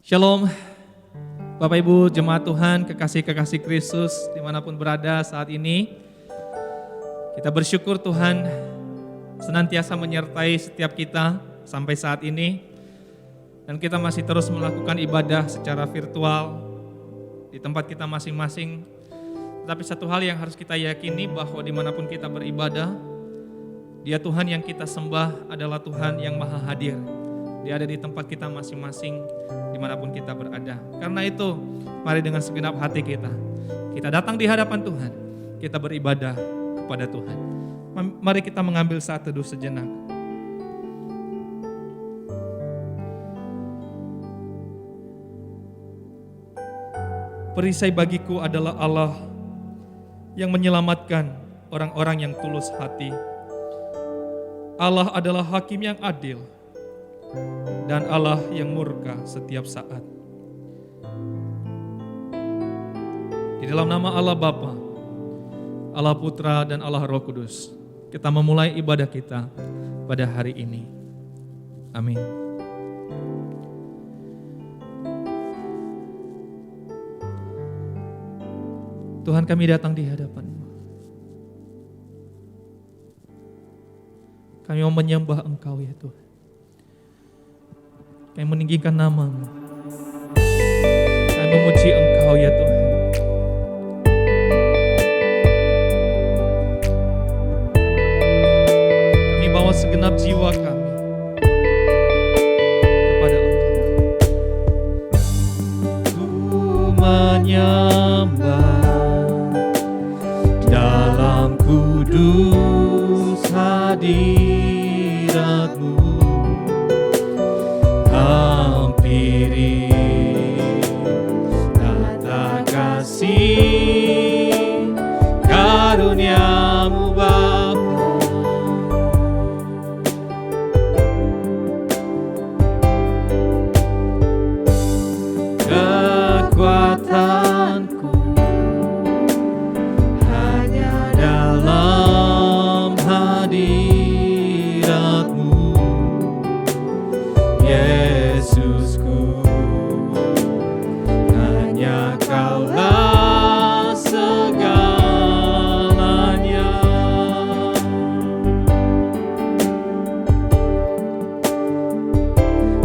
Shalom, Bapak Ibu Jemaat Tuhan, kekasih-kekasih Kristus dimanapun berada saat ini. Kita bersyukur Tuhan senantiasa menyertai setiap kita sampai saat ini. Dan kita masih terus melakukan ibadah secara virtual di tempat kita masing-masing. Tapi satu hal yang harus kita yakini bahwa dimanapun kita beribadah, Dia Tuhan yang kita sembah adalah Tuhan yang maha hadir. Dia ada di tempat kita masing-masing dimanapun kita berada. Karena itu, mari dengan segenap hati kita datang di hadapan Tuhan, kita beribadah kepada Tuhan. Mari kita mengambil saat teduh sejenak. Perisai bagiku adalah Allah yang menyelamatkan orang-orang yang tulus hati. Allah adalah hakim yang adil, dan Allah yang murka setiap saat. Di dalam nama Allah Bapa, Allah Putra, dan Allah Roh Kudus, kita memulai ibadah kita pada hari ini. Amin. Tuhan, kami datang di hadapan-Mu. Kami mau menyembah Engkau ya Tuhan. Kami meninggikan nama-Mu. Kami memuji Engkau ya Tuhan. Kami bawa segenap jiwa kami kepada Engkau. Ku menyembah dalam kudus hadirat-Mu. Hampiri tata kasih karunia-Mu Bapa. Kekuatanku hanya dalam hadirat-Mu, Yesusku, hanya Kaulah segalanya.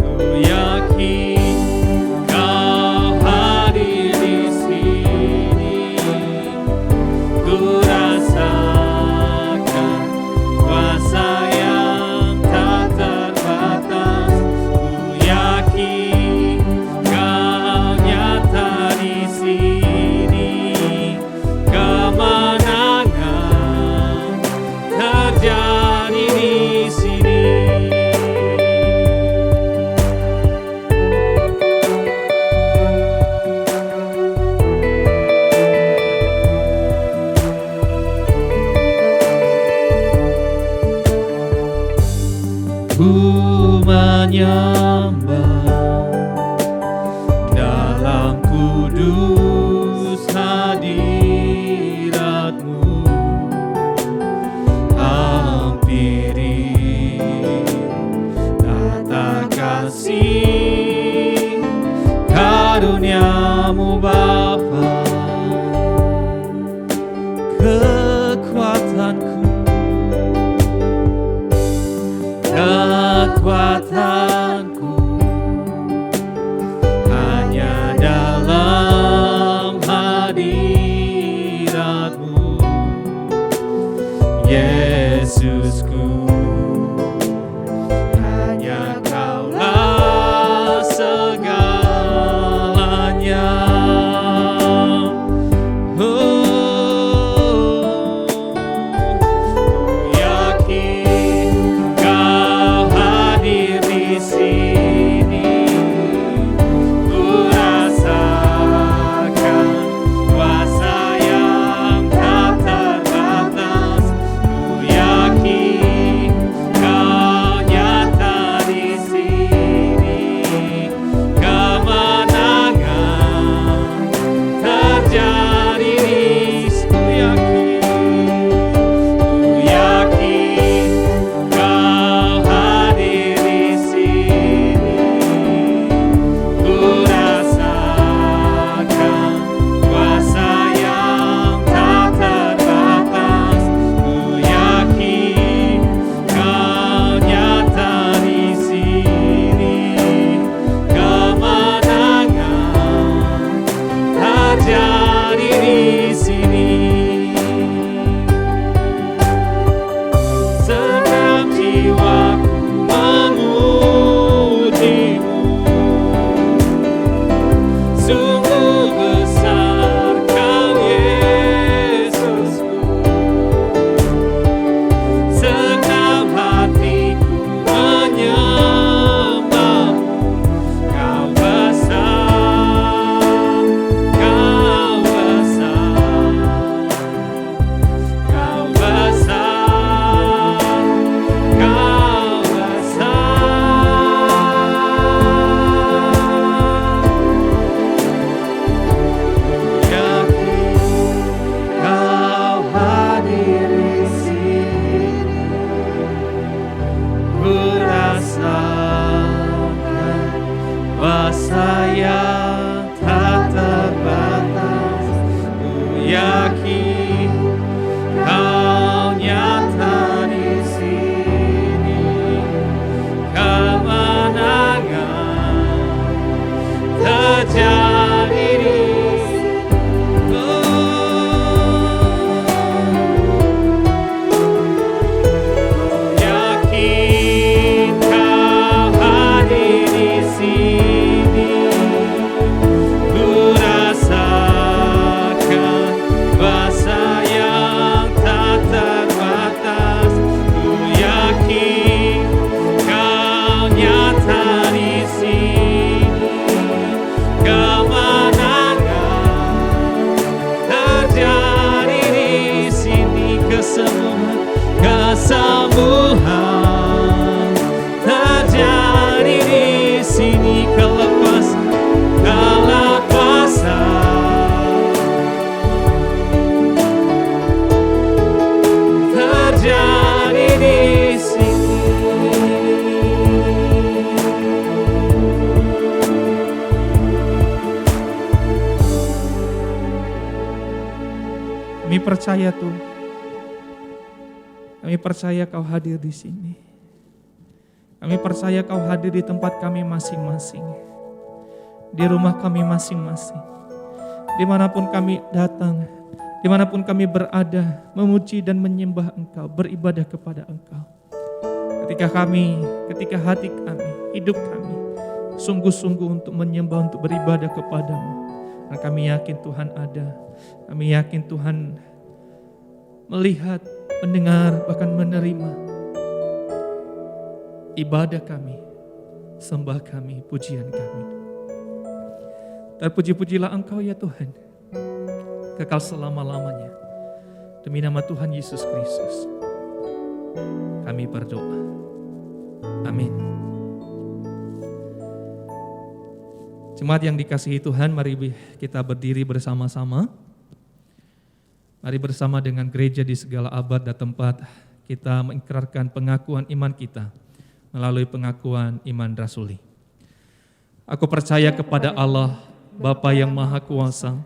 Ku yakin Kau hadir di sini, ku rasakan kuasa yang tak terbatas. Ku yakin Kau nyata di sini, kemenangan terjadi di sini. Ku menyembah dalam kudus hadirat-Mu. Hampiri tata kasih karunia-Mu Bapa. Kekuatanku hanya dalam hadirat-Mu, Yesusku, hanya Kaulah segalanya. Ku yakin Kau hadir di kuasa yang tak terbatas, ku yakin Kau nyata di sini, kemenangan terjadi di kesembuhan terjadi di sini, kelepasan terjadi di sini. Kami percaya Tuhan. Kami percaya Kau hadir di sini. Kami percaya Kau hadir di tempat kami masing-masing. Di rumah kami masing-masing. Dimanapun kami datang, dimanapun kami berada, memuji dan menyembah Engkau, beribadah kepada Engkau. Ketika hati kami, hidup kami, sungguh-sungguh untuk menyembah, untuk beribadah kepadamu. Dan kami yakin Tuhan ada. Kami yakin Tuhan melihat, mendengar, bahkan menerima ibadah kami, sembah kami, pujian kami. Terpuji-pujilah Engkau ya Tuhan, kekal selama-lamanya. Demi nama Tuhan Yesus Kristus, kami berdoa. Amin. Jemaat yang dikasihi Tuhan, mari kita berdiri bersama-sama. Mari bersama dengan gereja di segala abad dan tempat kita mengikrarkan pengakuan iman kita melalui pengakuan iman rasuli. Aku percaya kepada Allah, Bapa yang Maha Kuasa,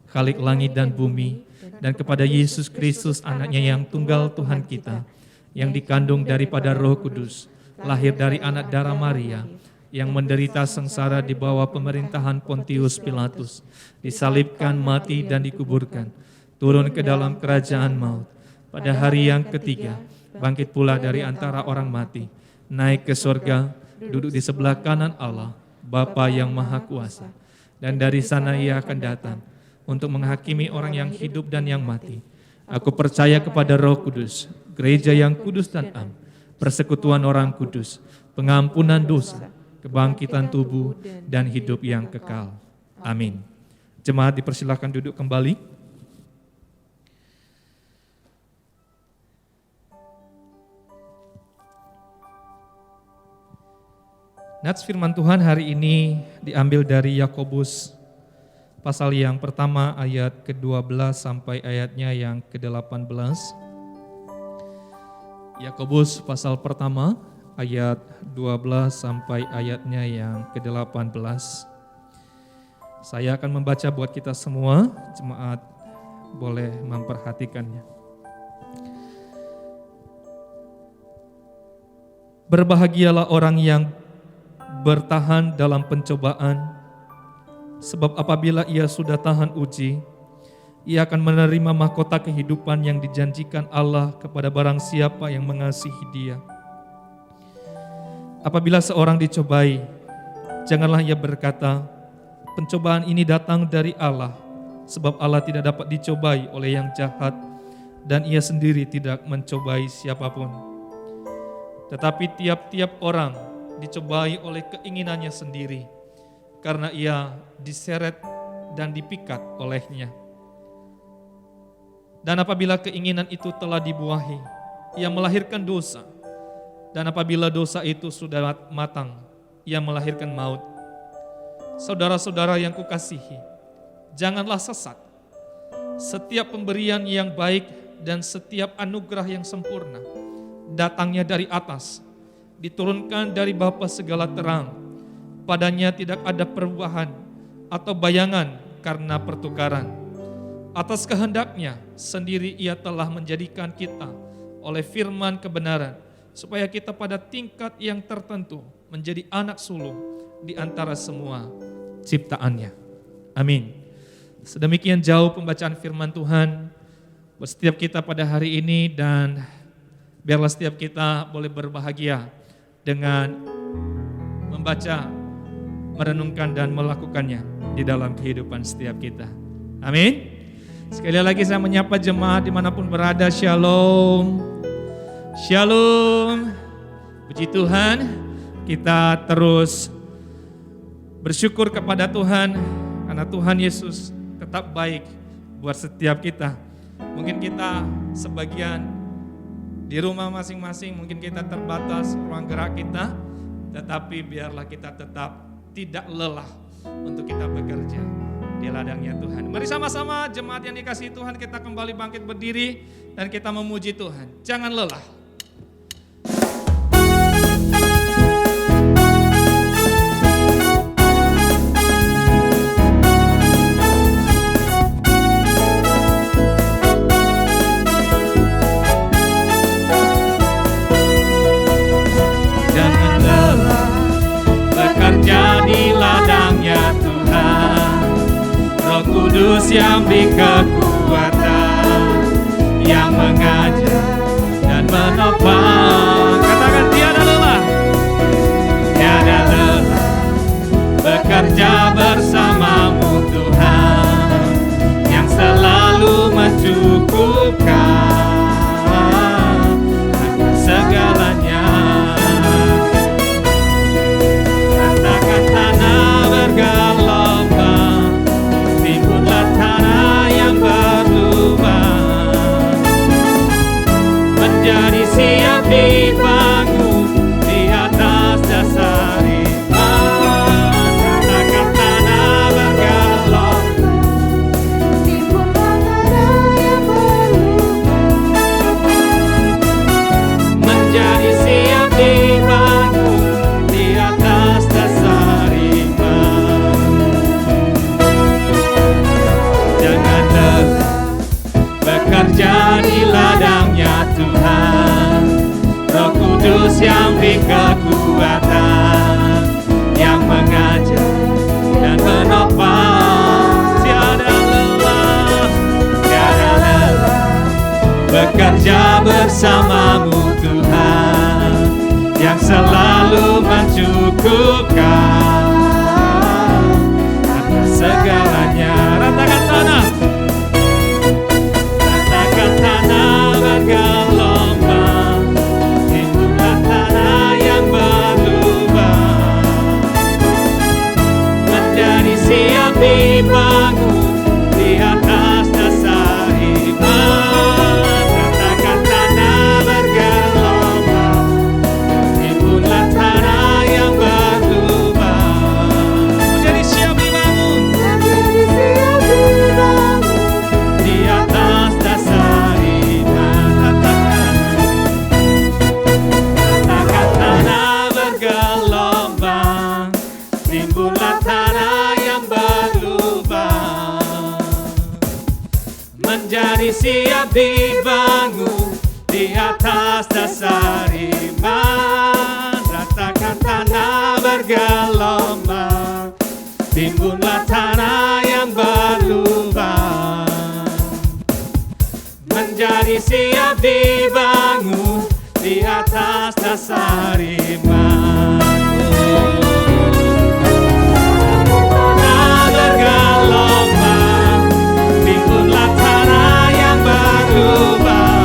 Khalik langit dan bumi, dan kepada Yesus Kristus anaknya yang tunggal Tuhan kita, yang dikandung daripada Roh Kudus, lahir dari anak darah Maria, yang menderita sengsara di bawah pemerintahan Pontius Pilatus, disalibkan, mati dan dikuburkan, turun ke dalam kerajaan maut. Pada hari yang ketiga, bangkit pula dari antara orang mati, naik ke surga, duduk di sebelah kanan Allah, Bapa yang Maha Kuasa. Dan dari sana Ia akan datang untuk menghakimi orang yang hidup dan yang mati. Aku percaya kepada Roh Kudus, gereja yang kudus dan am, persekutuan orang kudus, pengampunan dosa, kebangkitan tubuh, dan hidup yang kekal. Amin. Jemaat dipersilakan duduk kembali. Nats firman Tuhan hari ini diambil dari Yakobus pasal yang pertama ayat ke-12 sampai ayatnya yang ke-18. Yakobus pasal pertama ayat 12 sampai ayatnya yang ke-18. Saya akan membaca buat kita semua, jemaat boleh memperhatikannya. Berbahagialah orang yang bertahan dalam pencobaan, sebab apabila ia sudah tahan uji, ia akan menerima mahkota kehidupan yang dijanjikan Allah kepada barang siapa yang mengasihi Dia. Apabila seorang dicobai, janganlah ia berkata, pencobaan ini datang dari Allah, sebab Allah tidak dapat dicobai oleh yang jahat, dan Ia sendiri tidak mencobai siapapun. Tetapi tiap-tiap orang dicobai oleh keinginannya sendiri, karena ia diseret dan dipikat olehnya. Dan apabila keinginan itu telah dibuahi, ia melahirkan dosa. Dan apabila dosa itu sudah matang, ia melahirkan maut. Saudara-saudara yang kukasihi, janganlah sesat. Setiap pemberian yang baik dan setiap anugerah yang sempurna datangnya dari atas, diturunkan dari Bapa segala terang, Padanya tidak ada perubahan atau bayangan karena pertukaran. Atas kehendaknya sendiri ia telah menjadikan kita oleh firman kebenaran, supaya kita pada tingkat yang tertentu menjadi anak sulung di antara semua ciptaannya. Amin. Sedemikian jauh pembacaan firman Tuhan buat setiap kita pada hari ini, dan biarlah setiap kita boleh berbahagia dengan membaca, merenungkan dan melakukannya di dalam kehidupan setiap kita. Amin. Sekali lagi saya menyapa jemaat dimanapun berada, Shalom. Shalom. Puji Tuhan, kita terus bersyukur kepada Tuhan karena Tuhan Yesus tetap baik buat setiap kita. Mungkin kita sebagian di rumah masing-masing, mungkin kita terbatas ruang gerak kita, tetapi biarlah kita tetap tidak lelah untuk kita bekerja di ladangnya Tuhan. Mari sama-sama jemaat yang dikasihi Tuhan, kita kembali bangkit berdiri dan kita memuji Tuhan. Jangan lelah. Jangan lelah bekerja di ladangnya Tuhan. Roh Kudus yang beri kekuatan, yang mengajar dan menopang. Katakan tiada lelah, tiada lelah bekerja bersamamu Tuhan, yang selalu mencukupkan akan segalanya. Rasakan tanah bergelombang, timbunlah tanah yang berlubang, menjadi siap dibangun di atas dasar iman. Rasakan tanah bergelombang, timbunlah tanah yang berlubang, menjadi siap dibangun di atas dasar iman. Jangan lelah bekerja di ladangnya Tuhan. Roh Kudus yang beri kekuatan, yang mengajar dan menopang. Tiada lelah, tiada lelah bekerja bersamamu Tuhan, yang selalu mencukupkan atas segalanya. Ratakan tanah, ratakan tanah bergelombang, timbunlah tanah yang berlubang, menjadi siap dibangun di atas dasar iman. Ratakan tanah bergelombang, timbunlah tanah yang berlubang, menjadi siap dibangun menjadi siap dibangun di atas dasar iman. Ratakan tanah bergelombang, timbunlah tanah yang berlubang, menjadi siap dibangun di atas dasar iman. Ratakan tanah bergelombang, timbunlah tanah yang berlubang, menjadi siap dibangun di atas dasar iman. Tanah bergelombang, timbunlah tanah yang berlubang,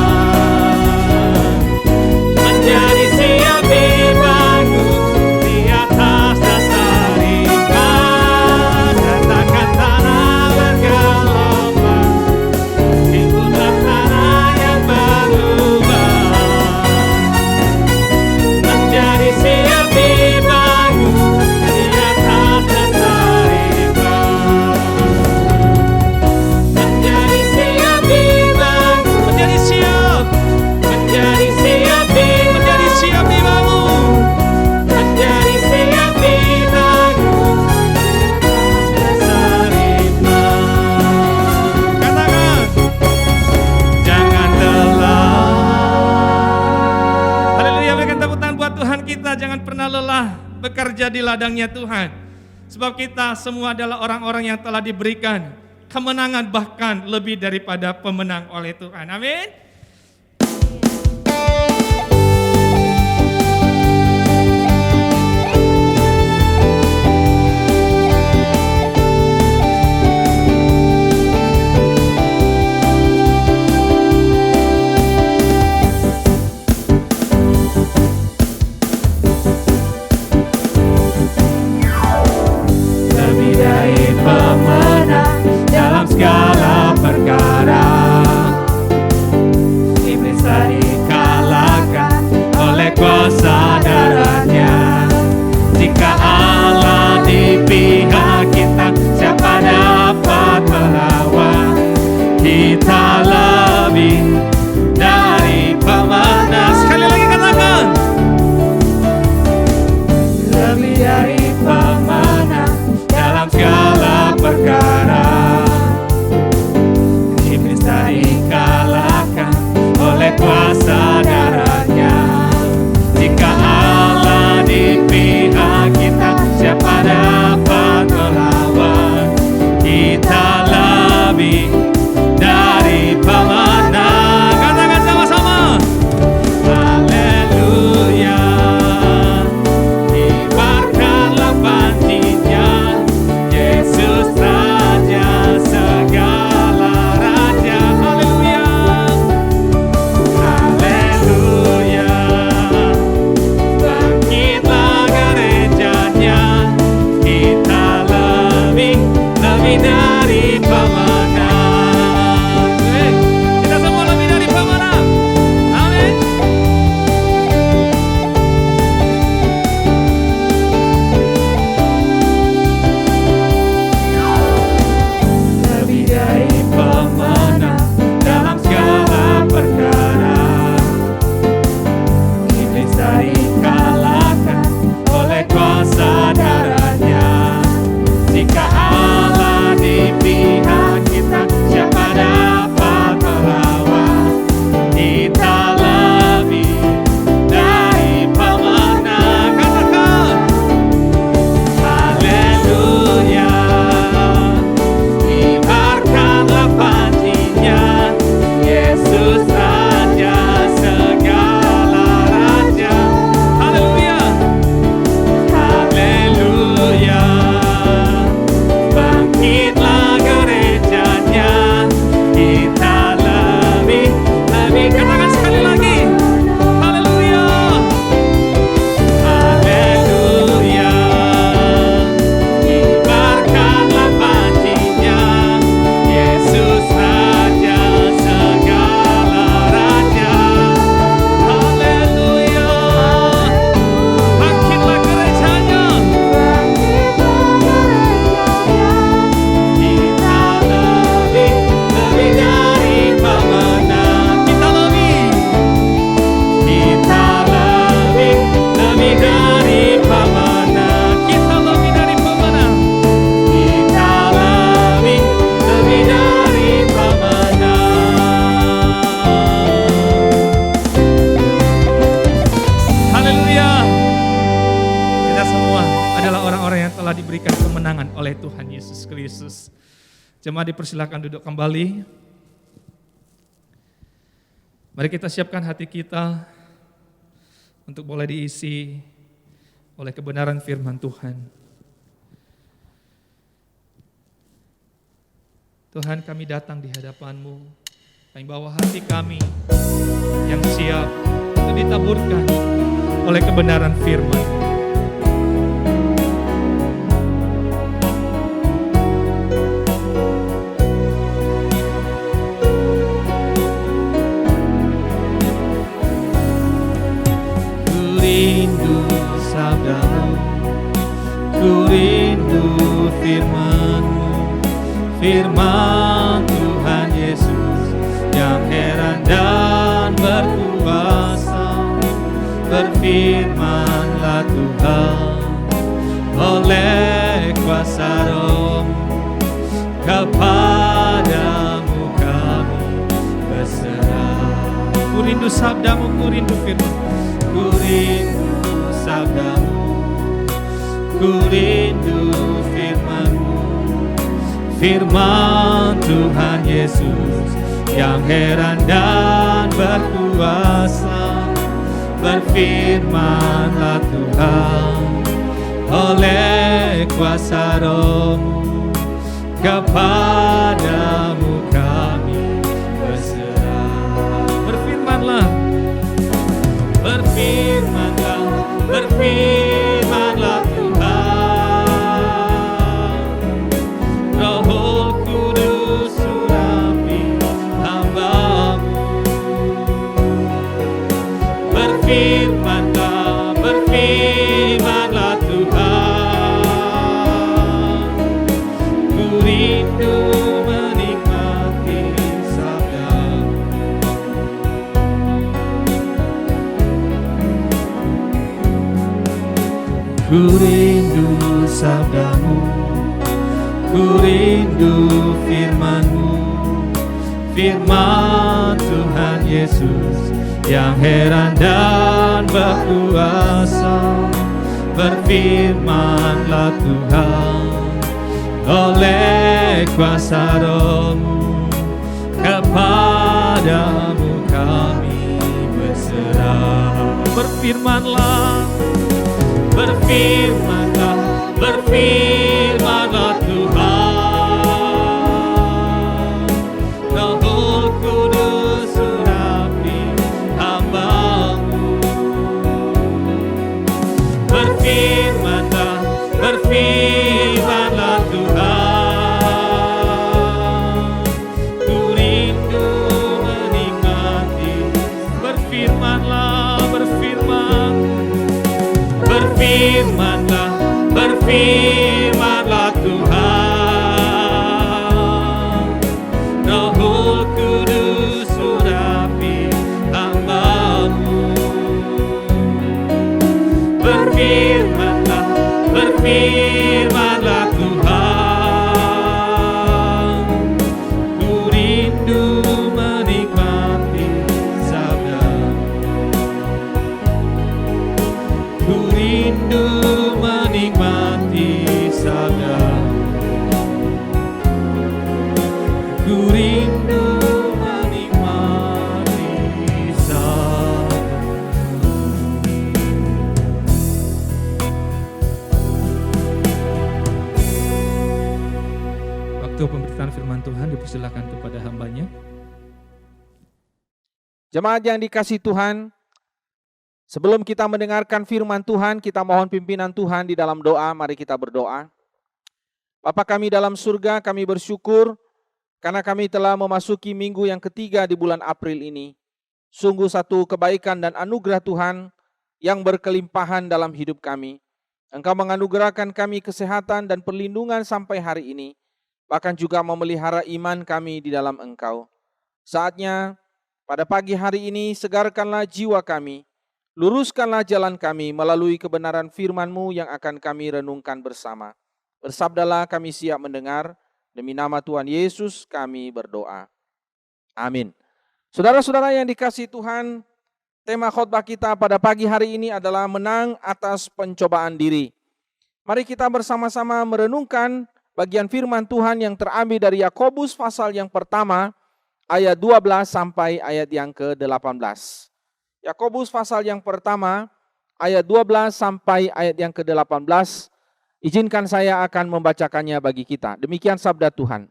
menjadi siap dibangun di atas dasar iman. Ratakan tanah bergelombang, timbunlah tanah yang berlubang, menjadi siap dibangun kita jangan pernah lelah bekerja di ladangnya Tuhan. Sebab kita semua adalah orang-orang yang telah diberikan kemenangan, bahkan lebih daripada pemenang oleh Tuhan. Amin. Lebih dari pemenang dalam segala perkara, iblis tak dikalahkan oleh kuasa darahnya. Jika Allah di pihak kita, siapa dapat melawan? Kita lebih dari pemenang. Sekali lagi katakan. Lebih dari pemenang dalam segala perkara, iblis tak dikalahkan oleh kuasa darahnya. Jika Allah di pihak kita, siapa dapat melawan? Kita lebih dari pemenang. Katakan sama-sama. Haleluya. Kibarkanlah panjinya, Yesus Raja segala raja. Haleluya. Haleluya. Bangkitlah gerejanya, kita lebih dari pemenang. Kita semua lebih dari pemenang. Amin. Lebih dari pemenang dalam segala perkara, iblis tak dikalahkan oleh kuasa darahnya. Jika Allah di pihak kita, siapa dapat melawan? Kita lebih dari pemenang. Katakan haleluya. Kibarkanlah panjinya, Yesus Raja segala raja. Haleluya. Haleluya. Bangkitlah gerejanya, kita lebih. Katakan sekali lagi. Haleluya. Haleluya. Kibarkanlah panjinya, Yesus Raja segala raja. Haleluya. Bangkitlah gerejanya. Kita lebih dari pemenang. Kita lebih. Kita lebih dari pemenang. Kita lebih dari pemenang. Kita lebih dari pemenang. Haleluya. Kita semua adalah orang-orang yang telah diberikan kemenangan oleh Tuhan Yesus Kristus. Jemaat dipersilakan duduk kembali. Mari kita siapkan hati kita untuk boleh diisi oleh kebenaran firman Tuhan. Tuhan, kami datang di hadapan-Mu. Kami bawa hati kami yang siap untuk ditaburkan oleh kebenaran firman. Ku rindu sabdamu, ku rindu firman-Mu, firman Tuhan Yesus yang heran dan berkuasa. Berfirmanlah Tuhan oleh kuasa Roh, kepadamu kami berserah. Ku rindu sabdamu, ku rindu firman. Ku rindu ku rindu firman-Mu. Firman Tuhan Yesus yang heran dan berkuasa. Berfirmanlah Tuhan oleh kuasa Roh-Mu, kepadamu kami berserah. Berfirmanlah, Berfirmanlah, berfirmanlah Tuhan. Roh Kudus surapi hamba-Mu. Berfirmanlah, berfirmanlah Tuhan. Ku rindu menikmati sabda-Mu. Ku rindu sabda-Mu, ku rindu firman-Mu. Firman Tuhan Yesus yang heran dan berkuasa. Berfirmanlah Tuhan oleh kuasa Roh-Mu, kepadamu kami berserah. berfirmanlah, Berfirmanlah, berfirmanlah Tuhan. Roh Kudus surapi hamba-Mu. Berfirmanlah, berfirmanlah Tuhan. Ku rindu menikmati. berfirmanlah, berfirman, Berfirmanlah, berfirmanlah Tuhan. Roh Kudus surapi hamba-Mu. Berfirmanlah, berfirmanlah Tuhan. Ku rindu menikmati sabda-Mu. Ku rindu menikmati sabda-Mu. Ku rindu menikmati sabda-Mu. waktu pemberitaan firman Tuhan dipersilakan kepada hambanya. Jemaat yang dikasihi Tuhan, sebelum kita mendengarkan firman Tuhan, kita mohon pimpinan Tuhan di dalam doa. Mari kita berdoa. Bapa kami dalam surga, kami bersyukur karena kami telah memasuki minggu yang ketiga di bulan April ini. Sungguh satu kebaikan dan anugerah Tuhan yang berkelimpahan dalam hidup kami. Engkau menganugerahkan kami kesehatan dan perlindungan sampai hari ini, bahkan juga memelihara iman kami di dalam Engkau. Saatnya pada pagi hari ini segarkanlah jiwa kami, luruskanlah jalan kami melalui kebenaran firman-Mu yang akan kami renungkan bersama. Bersabdalah, kami siap mendengar. Demi nama Tuhan Yesus kami berdoa. Amin. Saudara-saudara yang dikasihi Tuhan, tema khotbah kita pada pagi hari ini adalah menang atas pencobaan diri. Mari kita bersama-sama merenungkan bagian firman Tuhan yang terambil dari Yakobus pasal yang pertama, ayat 12 sampai ayat yang ke-18. Yakobus pasal yang pertama, ayat 12 sampai ayat yang ke-18. Izinkan saya akan membacakannya bagi kita. Demikian sabda Tuhan.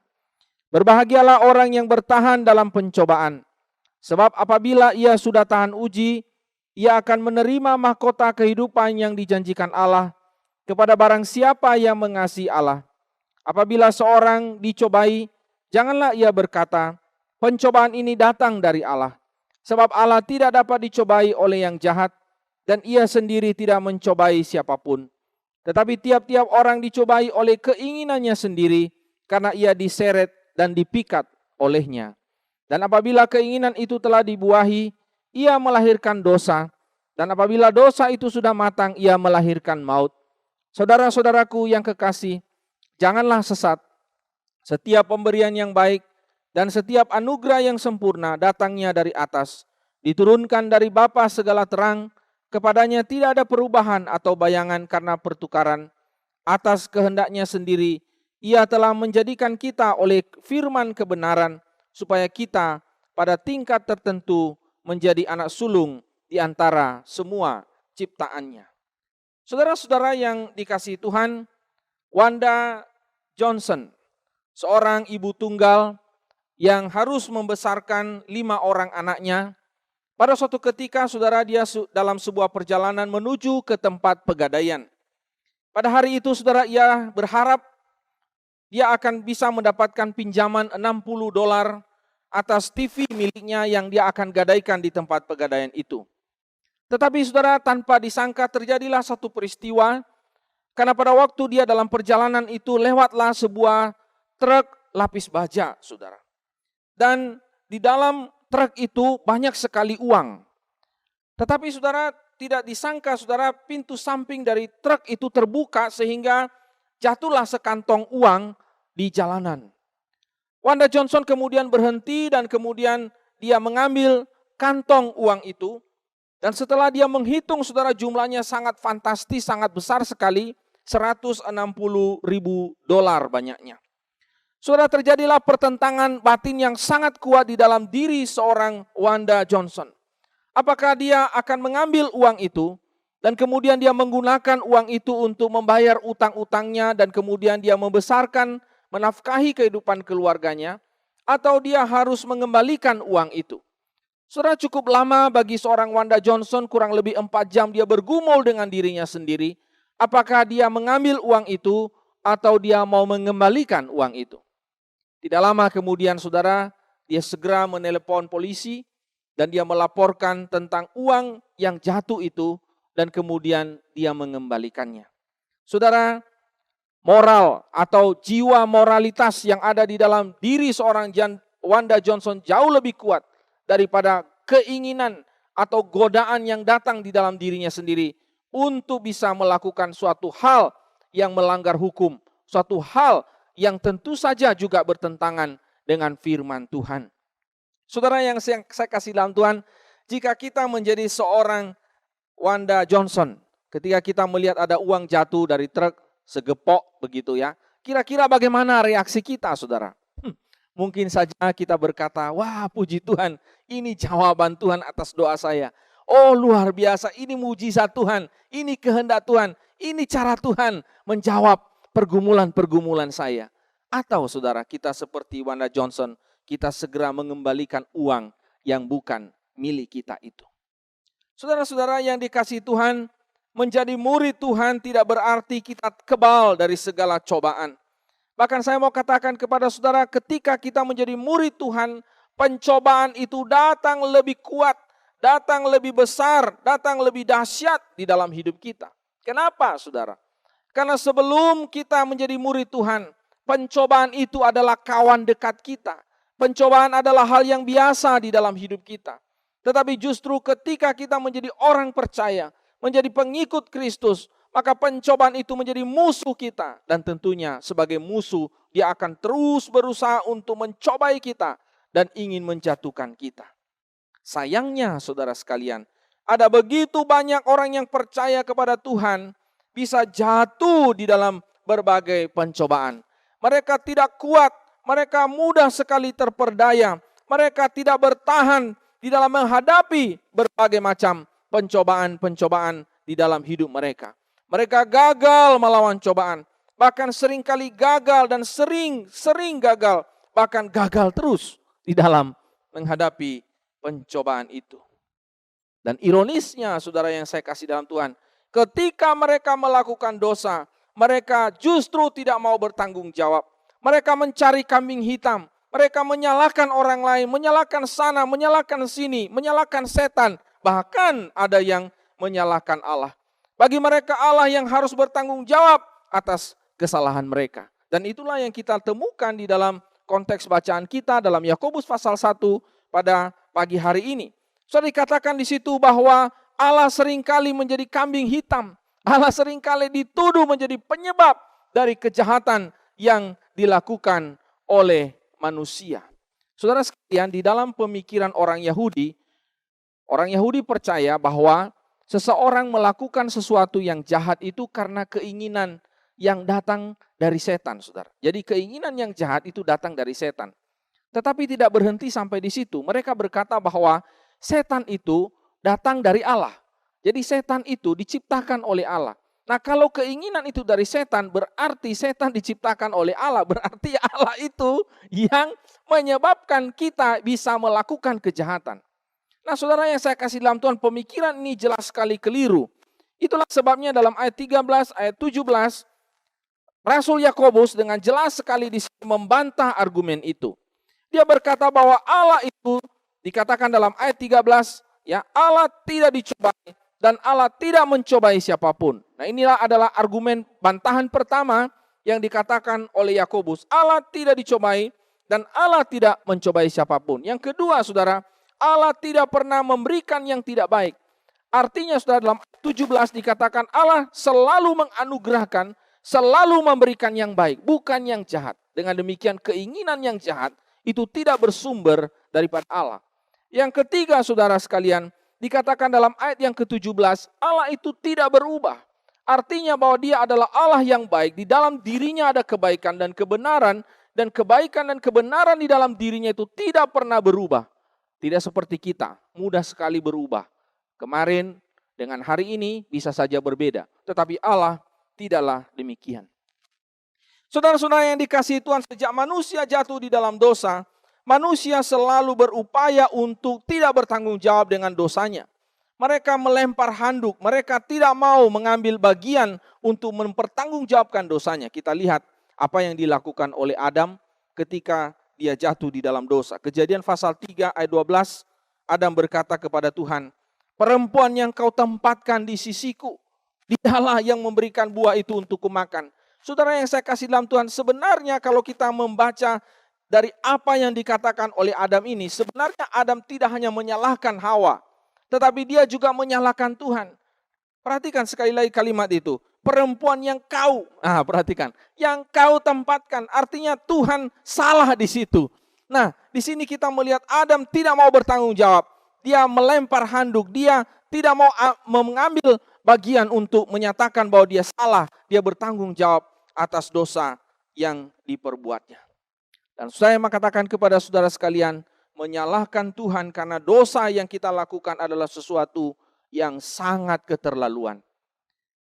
Berbahagialah orang yang bertahan dalam pencobaan, sebab apabila ia sudah tahan uji, ia akan menerima mahkota kehidupan yang dijanjikan Allah kepada barang siapa yang mengasihi Allah. Apabila seorang dicobai, janganlah ia berkata, pencobaan ini datang dari Allah. Sebab Allah tidak dapat dicobai oleh yang jahat, dan ia sendiri tidak mencobai siapapun. Tetapi tiap-tiap orang dicobai oleh keinginannya sendiri, karena ia diseret dan dipikat olehnya. Dan apabila keinginan itu telah dibuahi, ia melahirkan dosa. Dan apabila dosa itu sudah matang, ia melahirkan maut. Saudara-saudaraku yang kekasih, janganlah sesat. Setiap pemberian yang baik dan setiap anugerah yang sempurna datangnya dari atas, diturunkan dari Bapa segala terang. Kepadanya tidak ada perubahan atau bayangan karena pertukaran, atas kehendaknya sendiri, Ia telah menjadikan kita oleh firman kebenaran, supaya kita pada tingkat tertentu menjadi anak sulung di antara semua ciptaannya. Saudara-saudara yang dikasihi Tuhan, Wanda Johnson, seorang ibu tunggal yang harus membesarkan 5 orang anaknya. Pada suatu ketika, saudara, dia dalam sebuah perjalanan menuju ke tempat pegadaian. Pada hari itu, saudara, ia berharap dia akan bisa mendapatkan pinjaman $60 atas TV miliknya yang dia akan gadaikan di tempat pegadaian itu. Tetapi saudara, tanpa disangka terjadilah satu peristiwa, karena pada waktu dia dalam perjalanan itu lewatlah sebuah truk lapis baja, saudara. Dan di dalam truk itu banyak sekali uang. Tetapi saudara, tidak disangka saudara, pintu samping dari truk itu terbuka sehingga jatuhlah sekantong uang di jalanan. Wanda Johnson kemudian berhenti dan kemudian dia mengambil kantong uang itu. Dan setelah dia menghitung, saudara, jumlahnya sangat fantastis, sangat besar sekali, $160.000 banyaknya. Saudara, terjadilah pertentangan batin yang sangat kuat di dalam diri seorang Wanda Johnson. Apakah dia akan mengambil uang itu dan kemudian dia menggunakan uang itu untuk membayar utang-utangnya dan kemudian dia membesarkan, menafkahi kehidupan keluarganya, atau dia harus mengembalikan uang itu? Saudara, cukup lama bagi seorang Wanda Johnson, kurang lebih 4 jam dia bergumul dengan dirinya sendiri. Apakah dia mengambil uang itu atau dia mau mengembalikan uang itu? Tidak lama kemudian saudara, dia segera menelepon polisi dan dia melaporkan tentang uang yang jatuh itu dan kemudian dia mengembalikannya. Saudara, moral atau jiwa moralitas yang ada di dalam diri seorang Wanda Johnson jauh lebih kuat daripada keinginan atau godaan yang datang di dalam dirinya sendiri untuk bisa melakukan suatu hal yang melanggar hukum, suatu hal yang tentu saja juga bertentangan dengan firman Tuhan. Saudara yang saya kasih dalam Tuhan, jika kita menjadi seorang Wanda Johnson, ketika kita melihat ada uang jatuh dari truk, segepok begitu ya, kira-kira bagaimana reaksi kita, saudara? Mungkin saja kita berkata, wah puji Tuhan, ini jawaban Tuhan atas doa saya. Oh luar biasa, ini mujizat Tuhan, ini kehendak Tuhan, ini cara Tuhan menjawab pergumulan-pergumulan saya. Atau saudara, kita seperti Wanda Johnson, kita segera mengembalikan uang yang bukan milik kita itu. Saudara-saudara yang dikasihi Tuhan, menjadi murid Tuhan tidak berarti kita kebal dari segala cobaan. Bahkan saya mau katakan kepada saudara, ketika kita menjadi murid Tuhan, pencobaan itu datang lebih kuat, datang lebih besar, datang lebih dahsyat di dalam hidup kita. Kenapa saudara? Karena sebelum kita menjadi murid Tuhan, pencobaan itu adalah kawan dekat kita. Pencobaan adalah hal yang biasa di dalam hidup kita. Tetapi justru ketika kita menjadi orang percaya, menjadi pengikut Kristus, maka pencobaan itu menjadi musuh kita. Dan tentunya sebagai musuh, dia akan terus berusaha untuk mencobai kita dan ingin menjatuhkan kita. Sayangnya saudara sekalian, ada begitu banyak orang yang percaya kepada Tuhan, bisa jatuh di dalam berbagai pencobaan. Mereka tidak kuat, mereka mudah sekali terperdaya, mereka tidak bertahan di dalam menghadapi berbagai macam pencobaan-pencobaan di dalam hidup mereka. Mereka gagal melawan cobaan, bahkan seringkali gagal dan sering gagal, bahkan gagal terus di dalam menghadapi pencobaan itu. Dan ironisnya saudara yang saya kasih dalam Tuhan, ketika mereka melakukan dosa, mereka justru tidak mau bertanggung jawab. Mereka mencari kambing hitam, mereka menyalahkan orang lain, menyalahkan sana, menyalahkan sini, menyalahkan setan, bahkan ada yang menyalahkan Allah. Bagi mereka Allah yang harus bertanggung jawab atas kesalahan mereka. Dan itulah yang kita temukan di dalam konteks bacaan kita dalam Yakobus pasal 1 pada pagi hari ini. Sudah dikatakan di situ bahwa Allah seringkali menjadi kambing hitam. Allah seringkali dituduh menjadi penyebab dari kejahatan yang dilakukan oleh manusia. Saudara sekalian, di dalam pemikiran orang Yahudi percaya bahwa seseorang melakukan sesuatu yang jahat itu karena keinginan yang datang dari setan, saudara. Jadi keinginan yang jahat itu datang dari setan. Tetapi tidak berhenti sampai di situ. Mereka berkata bahwa setan itu datang dari Allah. Jadi setan itu diciptakan oleh Allah. Nah, kalau keinginan itu dari setan, berarti setan diciptakan oleh Allah. Berarti Allah itu yang menyebabkan kita bisa melakukan kejahatan. Nah, saudara yang saya kasih dalam Tuhan, pemikiran ini jelas sekali keliru. Itulah sebabnya dalam ayat 13, ayat 17, Rasul Yakobus dengan jelas sekali di sini membantah argumen itu. Dia berkata bahwa Allah itu dikatakan dalam ayat 13, ya, Allah tidak dicobai dan Allah tidak mencobai siapapun. Nah, inilah adalah argumen bantahan pertama yang dikatakan oleh Yakobus. Allah tidak dicobai dan Allah tidak mencobai siapapun. Yang kedua, saudara, Allah tidak pernah memberikan yang tidak baik. Artinya, saudara, dalam ayat 17 dikatakan Allah selalu menganugerahkan, selalu memberikan yang baik, bukan yang jahat. Dengan demikian, keinginan yang jahat itu tidak bersumber daripada Allah. Yang ketiga, saudara sekalian, dikatakan dalam ayat yang ke-17, Allah itu tidak berubah. Artinya bahwa dia adalah Allah yang baik, di dalam dirinya ada kebaikan dan kebenaran, dan kebaikan dan kebenaran di dalam dirinya itu tidak pernah berubah. Tidak seperti kita, mudah sekali berubah. Kemarin dengan hari ini bisa saja berbeda, tetapi Allah tidaklah demikian. Saudara-saudara yang dikasihi Tuhan, sejak manusia jatuh di dalam dosa, manusia selalu berupaya untuk tidak bertanggung jawab dengan dosanya. Mereka melempar handuk, mereka tidak mau mengambil bagian untuk mempertanggungjawabkan dosanya. Kita lihat apa yang dilakukan oleh Adam ketika dia jatuh di dalam dosa. Kejadian pasal 3 ayat 12, Adam berkata kepada Tuhan, perempuan yang kau tempatkan di sisiku, dialah yang memberikan buah itu untuk kumakan. Saudara yang saya kasih dalam Tuhan, sebenarnya kalau kita membaca dari apa yang dikatakan oleh Adam ini, sebenarnya Adam tidak hanya menyalahkan Hawa, tetapi dia juga menyalahkan Tuhan. Perhatikan sekali lagi kalimat itu. Perempuan yang kau, perhatikan, yang kau tempatkan, artinya Tuhan salah di situ. Nah, di sini kita melihat Adam tidak mau bertanggung jawab. Dia melempar handuk, dia tidak mau mengambil bagian untuk menyatakan bahwa dia salah. Dia bertanggung jawab atas dosa yang diperbuatnya. Dan saya mengatakan kepada saudara sekalian, menyalahkan Tuhan karena dosa yang kita lakukan adalah sesuatu yang sangat keterlaluan.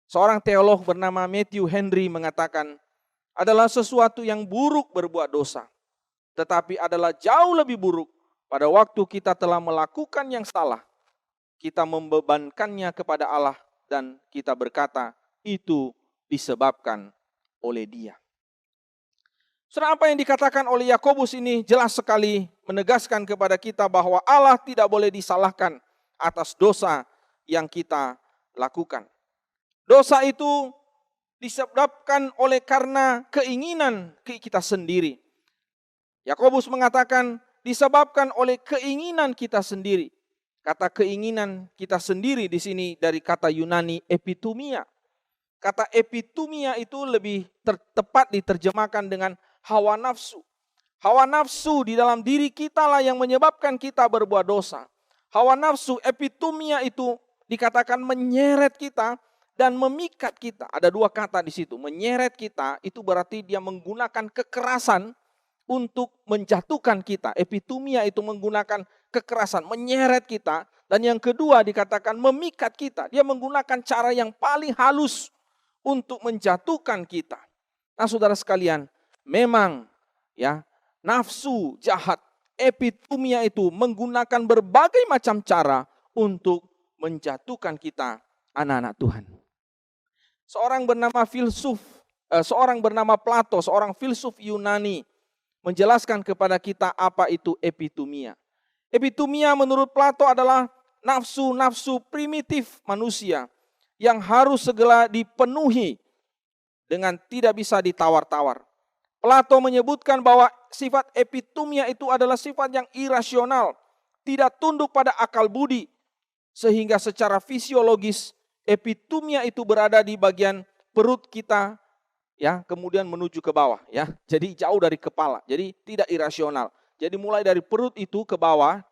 Seorang teolog bernama Matthew Henry mengatakan, adalah sesuatu yang buruk berbuat dosa, tetapi adalah jauh lebih buruk pada waktu kita telah melakukan yang salah, kita membebankannya kepada Allah dan kita berkata, itu disebabkan oleh Dia. Saudara, apa yang dikatakan oleh Yakobus ini jelas sekali menegaskan kepada kita bahwa Allah tidak boleh disalahkan atas dosa yang kita lakukan. Dosa itu disebabkan oleh karena keinginan kita sendiri. Yakobus mengatakan disebabkan oleh keinginan kita sendiri. Kata keinginan kita sendiri di sini dari kata Yunani epitumia. Kata epitumia itu lebih tepat diterjemahkan dengan hawa nafsu. Hawa nafsu di dalam diri kita lah yang menyebabkan kita berbuat dosa. Hawa nafsu, epitumia itu dikatakan menyeret kita dan memikat kita. Ada dua kata di situ. Menyeret kita itu berarti dia menggunakan kekerasan untuk menjatuhkan kita. Epitumia itu menggunakan kekerasan, menyeret kita. Dan yang kedua dikatakan memikat kita. Dia menggunakan cara yang paling halus untuk menjatuhkan kita. Nah, saudara sekalian, memang ya nafsu jahat, epitumia itu menggunakan berbagai macam cara untuk menjatuhkan kita, anak-anak Tuhan. Seorang bernama Plato, seorang filsuf Yunani, menjelaskan kepada kita apa itu epitumia. Epitumia menurut Plato adalah nafsu-nafsu primitif manusia yang harus segera dipenuhi dengan tidak bisa ditawar-tawar. Plato menyebutkan bahwa sifat epitumia itu adalah sifat yang irasional, tidak tunduk pada akal budi, sehingga secara fisiologis epitumia itu berada di bagian perut kita, ya, kemudian menuju ke bawah, ya. Jadi jauh dari kepala, jadi tidak irasional. Jadi mulai dari perut itu ke bawah,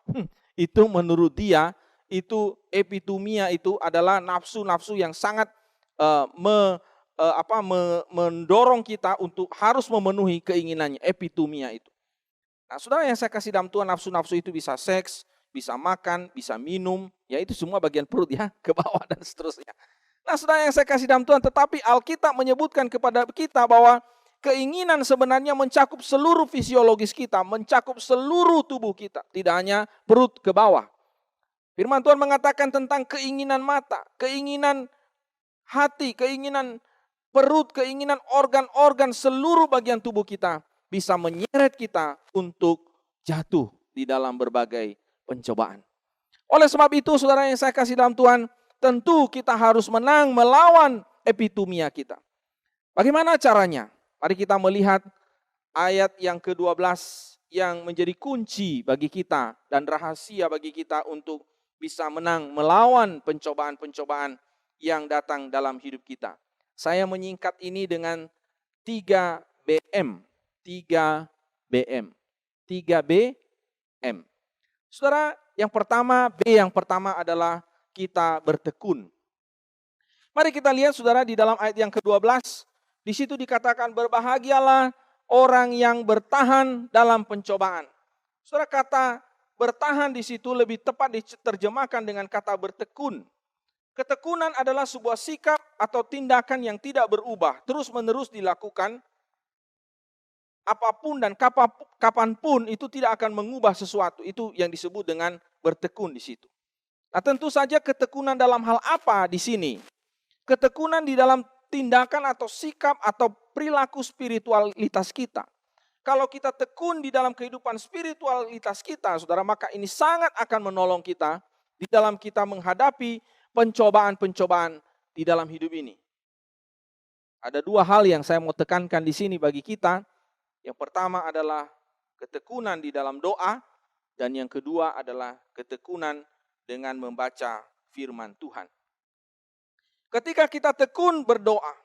itu menurut dia, itu epitumia itu adalah nafsu-nafsu yang sangat mendorong kita untuk harus memenuhi keinginannya, epitumia itu. Nah, saudara yang saya kasih dalam Tuhan, nafsu-nafsu itu bisa seks, bisa makan, bisa minum, ya itu semua bagian perut ya, ke bawah dan seterusnya. Nah, saudara yang saya kasih dalam Tuhan, tetapi Alkitab menyebutkan kepada kita bahwa keinginan sebenarnya mencakup seluruh fisiologis kita, mencakup seluruh tubuh kita, tidak hanya perut ke bawah. Firman Tuhan mengatakan tentang keinginan mata, keinginan hati, keinginan perut, keinginan organ-organ seluruh bagian tubuh kita bisa menyeret kita untuk jatuh di dalam berbagai pencobaan. Oleh sebab itu, saudara yang saya kasih dalam Tuhan, tentu kita harus menang melawan epitumia kita. Bagaimana caranya? Mari kita melihat ayat yang ke-12 yang menjadi kunci bagi kita dan rahasia bagi kita untuk bisa menang melawan pencobaan-pencobaan yang datang dalam hidup kita. Saya menyingkat ini dengan 3BM. 3BM. 3BM. Saudara, yang pertama adalah kita bertekun. Mari kita lihat saudara di dalam ayat yang ke-12, di situ dikatakan berbahagialah orang yang bertahan dalam pencobaan. Saudara, kata bertahan di situ lebih tepat diterjemahkan dengan kata bertekun. Ketekunan adalah sebuah sikap atau tindakan yang tidak berubah, terus-menerus dilakukan. Apapun dan kapanpun itu tidak akan mengubah sesuatu. Itu yang disebut dengan bertekun di situ. Nah, tentu saja ketekunan dalam hal apa di sini? Ketekunan di dalam tindakan atau sikap atau perilaku spiritualitas kita. Kalau kita tekun di dalam kehidupan spiritualitas kita, saudara, maka ini sangat akan menolong kita di dalam kita menghadapi pencobaan-pencobaan di dalam hidup ini. Ada dua hal yang saya mau tekankan di sini bagi kita. Yang pertama adalah ketekunan di dalam doa, dan yang kedua adalah ketekunan dengan membaca firman Tuhan. Ketika kita tekun berdoa,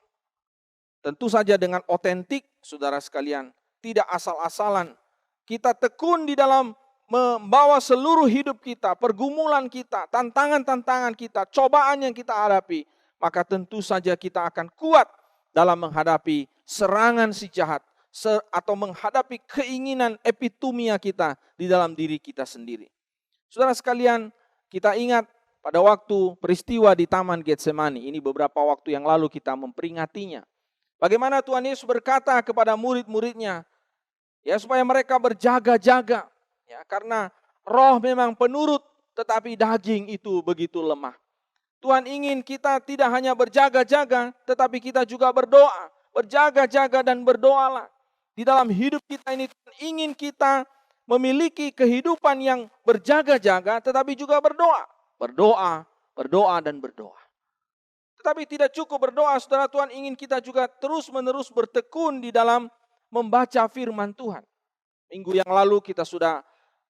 tentu saja dengan otentik, saudara sekalian, tidak asal-asalan. Kita tekun di dalam membawa seluruh hidup kita, pergumulan kita, tantangan-tantangan kita, cobaan yang kita hadapi, maka tentu saja kita akan kuat dalam menghadapi serangan si jahat, atau menghadapi keinginan epitumia kita di dalam diri kita sendiri. Saudara sekalian, kita ingat pada waktu peristiwa di Taman Getsemani, ini beberapa waktu yang lalu kita memperingatinya. Bagaimana Tuhan Yesus berkata kepada murid-muridnya, ya supaya mereka berjaga-jaga, ya karena roh memang penurut, tetapi daging itu begitu lemah. Tuhan ingin kita tidak hanya berjaga-jaga, tetapi kita juga berdoa, berjaga-jaga dan berdoalah. Di dalam hidup kita ini Tuhan ingin kita memiliki kehidupan yang berjaga-jaga tetapi juga berdoa. Berdoa, berdoa dan berdoa. Tetapi tidak cukup berdoa, saudara, Tuhan ingin kita juga terus-menerus bertekun di dalam membaca firman Tuhan. Minggu yang lalu kita sudah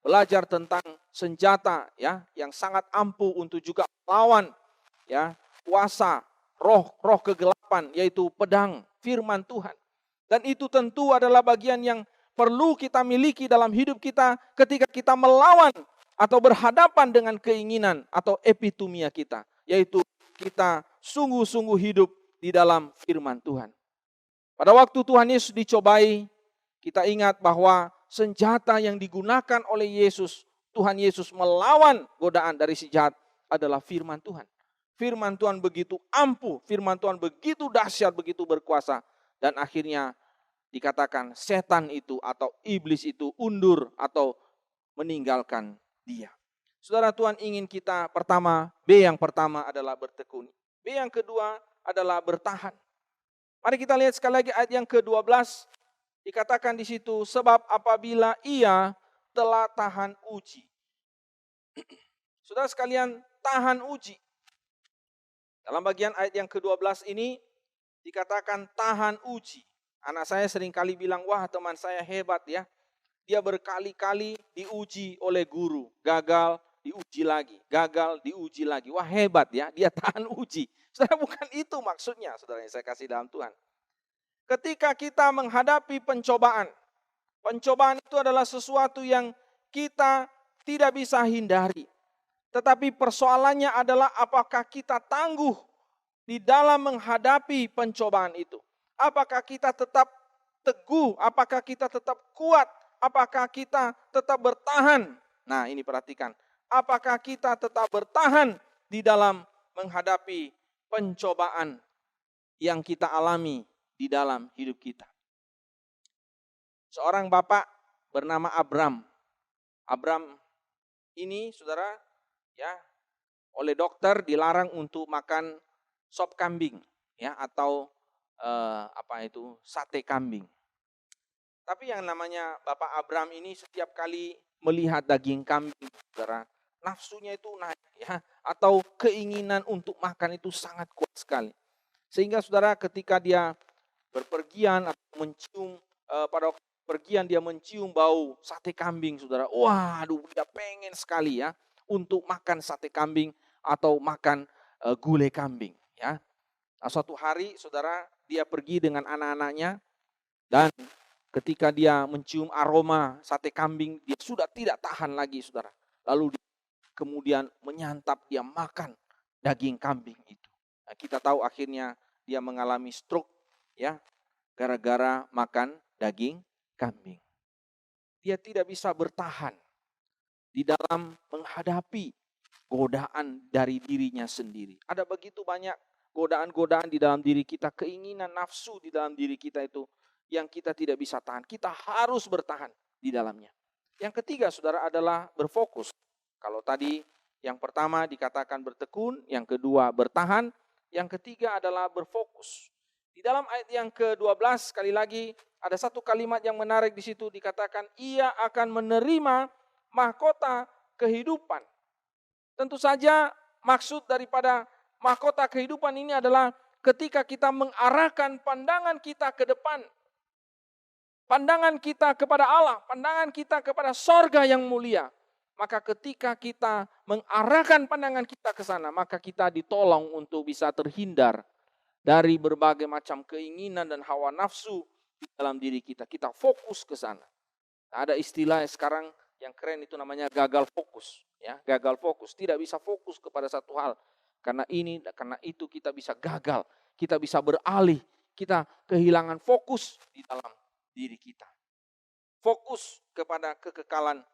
belajar tentang senjata ya yang sangat ampuh untuk juga melawan ya kuasa roh kegelapan, yaitu pedang firman Tuhan. Dan itu tentu adalah bagian yang perlu kita miliki dalam hidup kita ketika kita melawan atau berhadapan dengan keinginan atau epitumia kita. Yaitu kita sungguh-sungguh hidup di dalam firman Tuhan. Pada waktu Tuhan Yesus dicobai, kita ingat bahwa senjata yang digunakan oleh Yesus, Tuhan Yesus melawan godaan dari si jahat adalah firman Tuhan. Firman Tuhan begitu ampuh, firman Tuhan begitu dahsyat, begitu berkuasa. Dan akhirnya dikatakan setan itu atau iblis itu undur atau meninggalkan dia. Saudara, Tuhan ingin kita yang pertama adalah bertekun. B yang kedua adalah bertahan. Mari kita lihat sekali lagi ayat yang ke-12. Dikatakan di situ, sebab apabila ia telah tahan uji. Saudara sekalian, tahan uji. Dalam bagian ayat yang ke-12 ini dikatakan tahan uji. Anak saya seringkali bilang, wah teman saya hebat ya. Dia berkali-kali diuji oleh guru. Gagal, diuji lagi. Gagal, diuji lagi. Wah hebat ya, dia tahan uji. Saudara, bukan itu maksudnya, saudara yang saya kasih dalam Tuhan. Ketika kita menghadapi pencobaan. Pencobaan itu adalah sesuatu yang kita tidak bisa hindari. Tetapi persoalannya adalah apakah kita tangguh di dalam menghadapi pencobaan itu? Apakah kita tetap teguh? Apakah kita tetap kuat? Apakah kita tetap bertahan? Nah, ini perhatikan. Apakah kita tetap bertahan di dalam menghadapi pencobaan yang kita alami di dalam hidup kita? Seorang bapak bernama Abram. Abram ini, saudara, ya, oleh dokter dilarang untuk makan sop kambing, ya, atau sate kambing. Tapi yang namanya Bapak Abram ini setiap kali melihat daging kambing, saudara, nafsunya itu naik, ya, atau keinginan untuk makan itu sangat kuat sekali. Sehingga saudara, ketika dia berpergian atau mencium pada waktu pergian dia mencium bau sate kambing, saudara. Waduh, dia pengen sekali ya untuk makan sate kambing atau makan gulai kambing, ya. Nah, suatu hari, saudara, dia pergi dengan anak-anaknya dan ketika dia mencium aroma sate kambing, dia sudah tidak tahan lagi, saudara. Lalu dia kemudian menyantap, dia makan daging kambing itu. Nah, kita tahu akhirnya dia mengalami stroke, ya, gara-gara makan daging kambing. Dia tidak bisa bertahan di dalam menghadapi godaan dari dirinya sendiri. Ada begitu banyak godaan-godaan di dalam diri kita, keinginan nafsu di dalam diri kita itu yang kita tidak bisa tahan. Kita harus bertahan di dalamnya. Yang ketiga, saudara, adalah berfokus. Kalau tadi yang pertama dikatakan bertekun, yang kedua bertahan, yang ketiga adalah berfokus. Di dalam ayat yang ke-12 sekali lagi ada satu kalimat yang menarik di situ, dikatakan ia akan menerima mahkota kehidupan. Tentu saja maksud daripada mahkota kehidupan ini adalah ketika kita mengarahkan pandangan kita ke depan. Pandangan kita kepada Allah, pandangan kita kepada sorga yang mulia. Maka ketika kita mengarahkan pandangan kita ke sana, maka kita ditolong untuk bisa terhindar dari berbagai macam keinginan dan hawa nafsu di dalam diri kita. Kita fokus ke sana. Ada istilah sekarang yang keren itu namanya gagal fokus. Ya, gagal fokus. Tidak bisa fokus kepada satu hal. Karena ini, karena itu kita bisa gagal. Kita bisa beralih. Kita kehilangan fokus di dalam diri kita. Fokus kepada kekekalan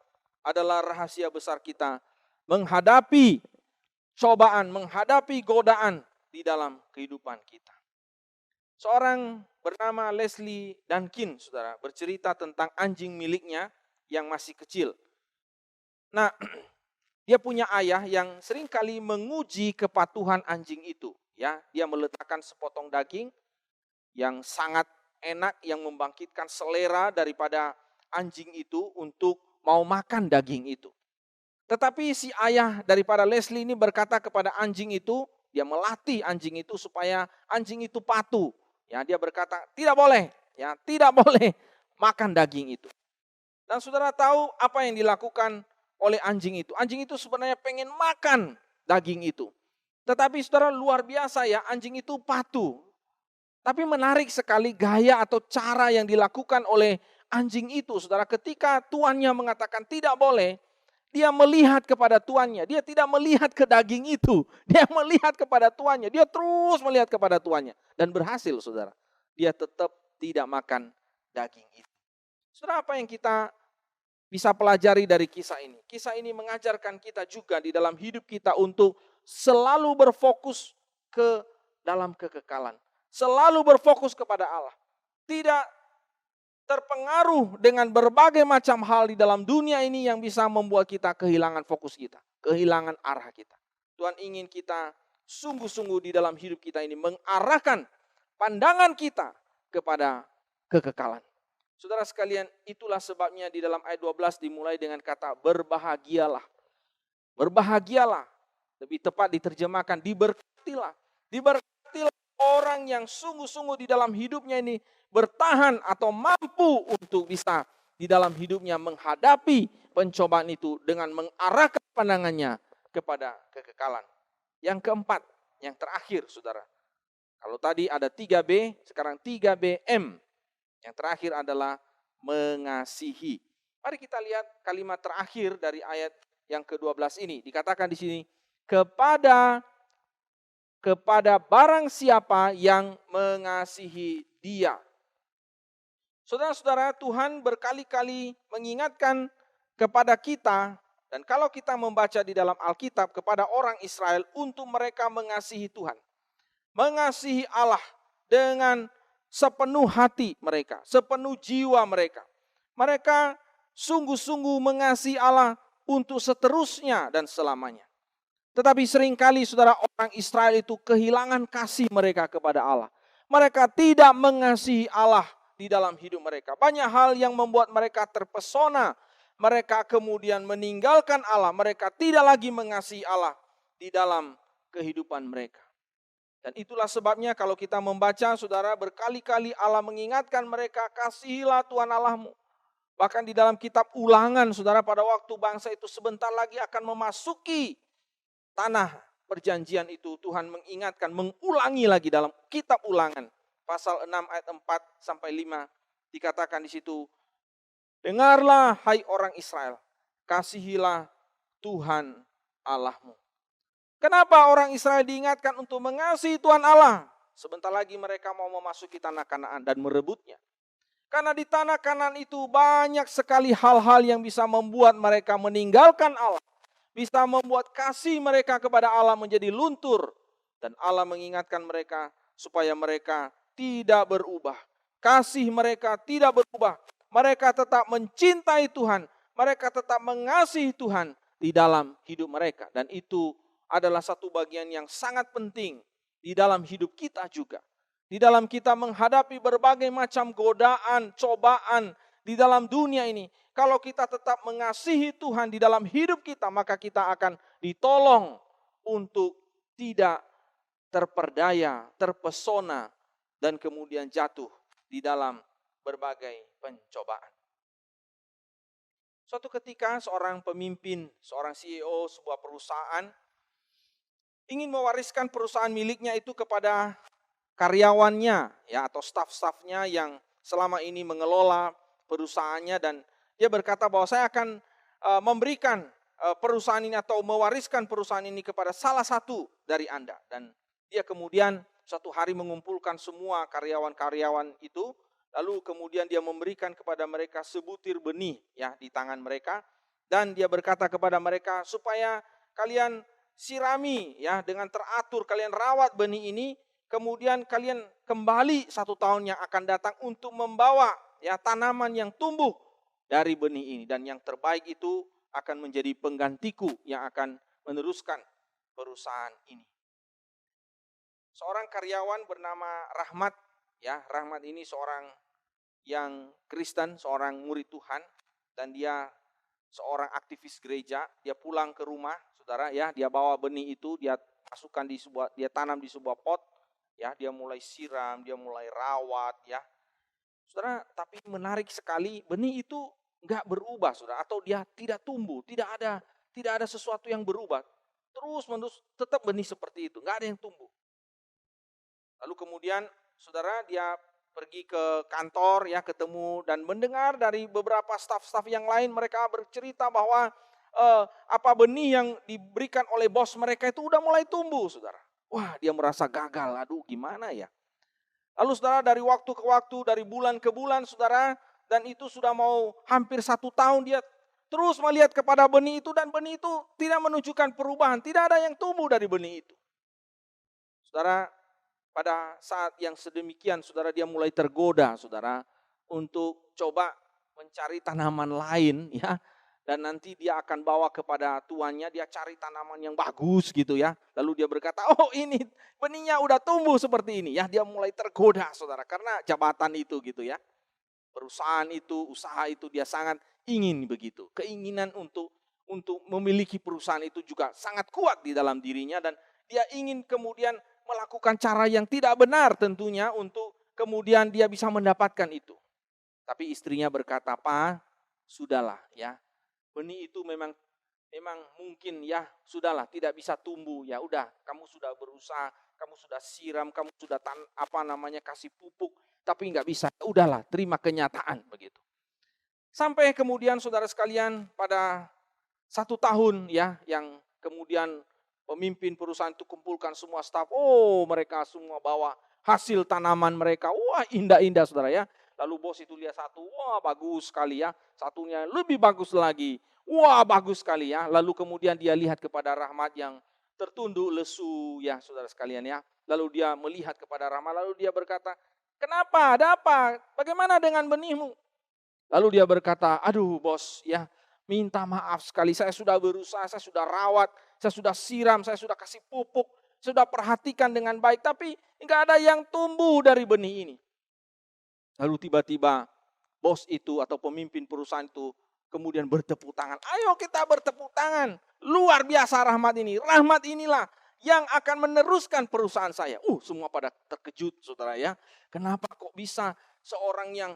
adalah rahasia besar kita menghadapi cobaan, menghadapi godaan di dalam kehidupan kita. Seorang bernama Leslie Duncan, saudara, bercerita tentang anjing miliknya yang masih kecil. Nah, dia punya ayah yang seringkali menguji kepatuhan anjing itu. Ya, dia meletakkan sepotong daging yang sangat enak, yang membangkitkan selera daripada anjing itu untuk mau makan daging itu. Tetapi si ayah daripada Leslie ini berkata kepada anjing itu, dia melatih anjing itu supaya anjing itu patuh. Ya, dia berkata, tidak boleh, ya, tidak boleh makan daging itu. Dan saudara tahu apa yang dilakukan oleh anjing itu? Anjing itu sebenarnya pengen makan daging itu. Tetapi saudara, luar biasa ya, anjing itu patuh. Tapi menarik sekali gaya atau cara yang dilakukan oleh anjing itu, saudara. Ketika tuannya mengatakan tidak boleh, dia melihat kepada tuannya. Dia tidak melihat ke daging itu. Dia melihat kepada tuannya. Dia terus melihat kepada tuannya. Dan berhasil, saudara. Dia tetap tidak makan daging itu. Saudara, apa yang kita bisa pelajari dari kisah ini? Kisah ini mengajarkan kita juga di dalam hidup kita untuk selalu berfokus ke dalam kekekalan. Selalu berfokus kepada Allah. Tidak terpengaruh dengan berbagai macam hal di dalam dunia ini yang bisa membuat kita kehilangan fokus kita, kehilangan arah kita. Tuhan ingin kita sungguh-sungguh di dalam hidup kita ini mengarahkan pandangan kita kepada kekekalan. Saudara sekalian, itulah sebabnya di dalam ayat 12 dimulai dengan kata berbahagialah. Berbahagialah, lebih tepat diterjemahkan diberkatilah. Diberkatilah orang yang sungguh-sungguh di dalam hidupnya ini bertahan atau mampu untuk bisa di dalam hidupnya menghadapi pencobaan itu dengan mengarahkan pandangannya kepada kekekalan. Yang keempat, yang terakhir, saudara. Kalau tadi ada 3B, sekarang 3BM. Yang terakhir adalah mengasihi. Mari kita lihat kalimat terakhir dari ayat yang ke-12 ini. Dikatakan di sini, kepada kepada barang siapa yang mengasihi Dia. Saudara-saudara, Tuhan berkali-kali mengingatkan kepada kita, dan kalau kita membaca di dalam Alkitab kepada orang Israel untuk mereka mengasihi Tuhan. Mengasihi Allah dengan sepenuh hati mereka, sepenuh jiwa mereka. Mereka sungguh-sungguh mengasihi Allah untuk seterusnya dan selamanya. Tetapi seringkali saudara, orang Israel itu kehilangan kasih mereka kepada Allah. Mereka tidak mengasihi Allah di dalam hidup mereka. Banyak hal yang membuat mereka terpesona. Mereka kemudian meninggalkan Allah. Mereka tidak lagi mengasihi Allah di dalam kehidupan mereka. Dan itulah sebabnya kalau kita membaca, saudara, berkali-kali Allah mengingatkan mereka, kasihilah Tuhan Allahmu. Bahkan di dalam kitab Ulangan, saudara, pada waktu bangsa itu sebentar lagi akan memasuki tanah perjanjian itu, Tuhan mengingatkan, mengulangi lagi dalam kitab Ulangan. Pasal 6 ayat 4 sampai 5 dikatakan di situ, dengarlah hai orang Israel, kasihilah Tuhan Allahmu. Kenapa orang Israel diingatkan untuk mengasihi Tuhan Allah? Sebentar lagi mereka mau memasuki tanah Kanaan dan merebutnya. Karena di tanah Kanaan itu banyak sekali hal-hal yang bisa membuat mereka meninggalkan Allah. Bisa membuat kasih mereka kepada Allah menjadi luntur. Dan Allah mengingatkan mereka supaya mereka tidak berubah. Kasih mereka tidak berubah. Mereka tetap mencintai Tuhan. Mereka tetap mengasihi Tuhan di dalam hidup mereka. Dan itu adalah satu bagian yang sangat penting di dalam hidup kita juga. Di dalam kita menghadapi berbagai macam godaan, cobaan di dalam dunia ini. Kalau kita tetap mengasihi Tuhan di dalam hidup kita, maka kita akan ditolong untuk tidak terperdaya, terpesona, dan kemudian jatuh di dalam berbagai pencobaan. Suatu ketika seorang pemimpin, seorang CEO sebuah perusahaan ingin mewariskan perusahaan miliknya itu kepada karyawannya ya atau staf-stafnya yang selama ini mengelola perusahaannya, dan dia berkata bahwa saya akan memberikan perusahaan ini atau mewariskan perusahaan ini kepada salah satu dari Anda. Dan dia kemudian suatu hari mengumpulkan semua karyawan-karyawan itu, lalu kemudian dia memberikan kepada mereka sebutir benih ya di tangan mereka, dan dia berkata kepada mereka supaya kalian sirami ya dengan teratur, kalian rawat benih ini, kemudian kalian kembali 1 tahun yang akan datang untuk membawa ya tanaman yang tumbuh dari benih ini, dan yang terbaik itu akan menjadi penggantiku yang akan meneruskan perusahaan ini. Seorang karyawan bernama Rahmat, ya Rahmat ini seorang yang Kristen, seorang murid Tuhan, dan dia seorang aktivis gereja. Dia pulang ke rumah, saudara, ya dia bawa benih itu, dia masukkan dia tanam di sebuah pot, ya dia mulai siram, dia mulai rawat, ya saudara. Tapi menarik sekali, benih itu nggak berubah, saudara, atau dia tidak tumbuh, tidak ada sesuatu yang berubah, terus menerus tetap benih seperti itu, nggak ada yang tumbuh. Lalu kemudian saudara dia pergi ke kantor ya, ketemu dan mendengar dari beberapa staf-staf yang lain, mereka bercerita bahwa apa benih yang diberikan oleh bos mereka itu udah mulai tumbuh, saudara. Wah, dia merasa gagal, aduh gimana ya. Lalu saudara dari waktu ke waktu, dari bulan ke bulan saudara, dan itu sudah mau hampir 1 tahun dia terus melihat kepada benih itu, dan benih itu tidak menunjukkan perubahan, tidak ada yang tumbuh dari benih itu. Saudara, pada saat yang sedemikian, saudara, dia mulai tergoda, saudara, untuk coba mencari tanaman lain, ya. Dan nanti dia akan bawa kepada tuannya, dia cari tanaman yang bagus gitu ya. Lalu dia berkata, oh ini benihnya udah tumbuh seperti ini ya. Dia mulai tergoda, saudara, karena jabatan itu gitu ya. Perusahaan itu, usaha itu dia sangat ingin begitu. Keinginan untuk memiliki perusahaan itu juga sangat kuat di dalam dirinya, dan dia ingin kemudian melakukan cara yang tidak benar tentunya untuk kemudian dia bisa mendapatkan itu. Tapi istrinya berkata, "Pak, sudahlah ya. Benih itu memang mungkin ya, sudahlah tidak bisa tumbuh. Ya udah, kamu sudah berusaha, kamu sudah siram, kamu sudah kasih pupuk, tapi enggak bisa. Udahlah, terima kenyataan begitu." Sampai kemudian saudara sekalian pada 1 tahun ya yang kemudian Pemimpin perusahaan itu kumpulkan semua staf. Oh, mereka semua bawa hasil tanaman mereka. Wah, indah-indah saudara ya. Lalu bos itu lihat satu, wah bagus sekali ya. Satunya lebih bagus lagi. Wah, bagus sekali ya. Lalu kemudian dia lihat kepada Rahmat yang tertunduk lesu ya saudara sekalian ya. Lalu dia melihat kepada Rahmat, lalu dia berkata, kenapa? Ada apa? Bagaimana dengan benihmu? Lalu dia berkata, aduh bos ya, minta maaf sekali, saya sudah berusaha, saya sudah rawat, saya sudah siram, saya sudah kasih pupuk, saya sudah perhatikan dengan baik, tapi enggak ada yang tumbuh dari benih ini. Lalu tiba-tiba bos itu atau pemimpin perusahaan itu kemudian bertepuk tangan. Ayo kita bertepuk tangan, luar biasa Rahmat ini. Rahmat inilah yang akan meneruskan perusahaan saya. Semua pada terkejut saudara ya. Kenapa kok bisa seorang yang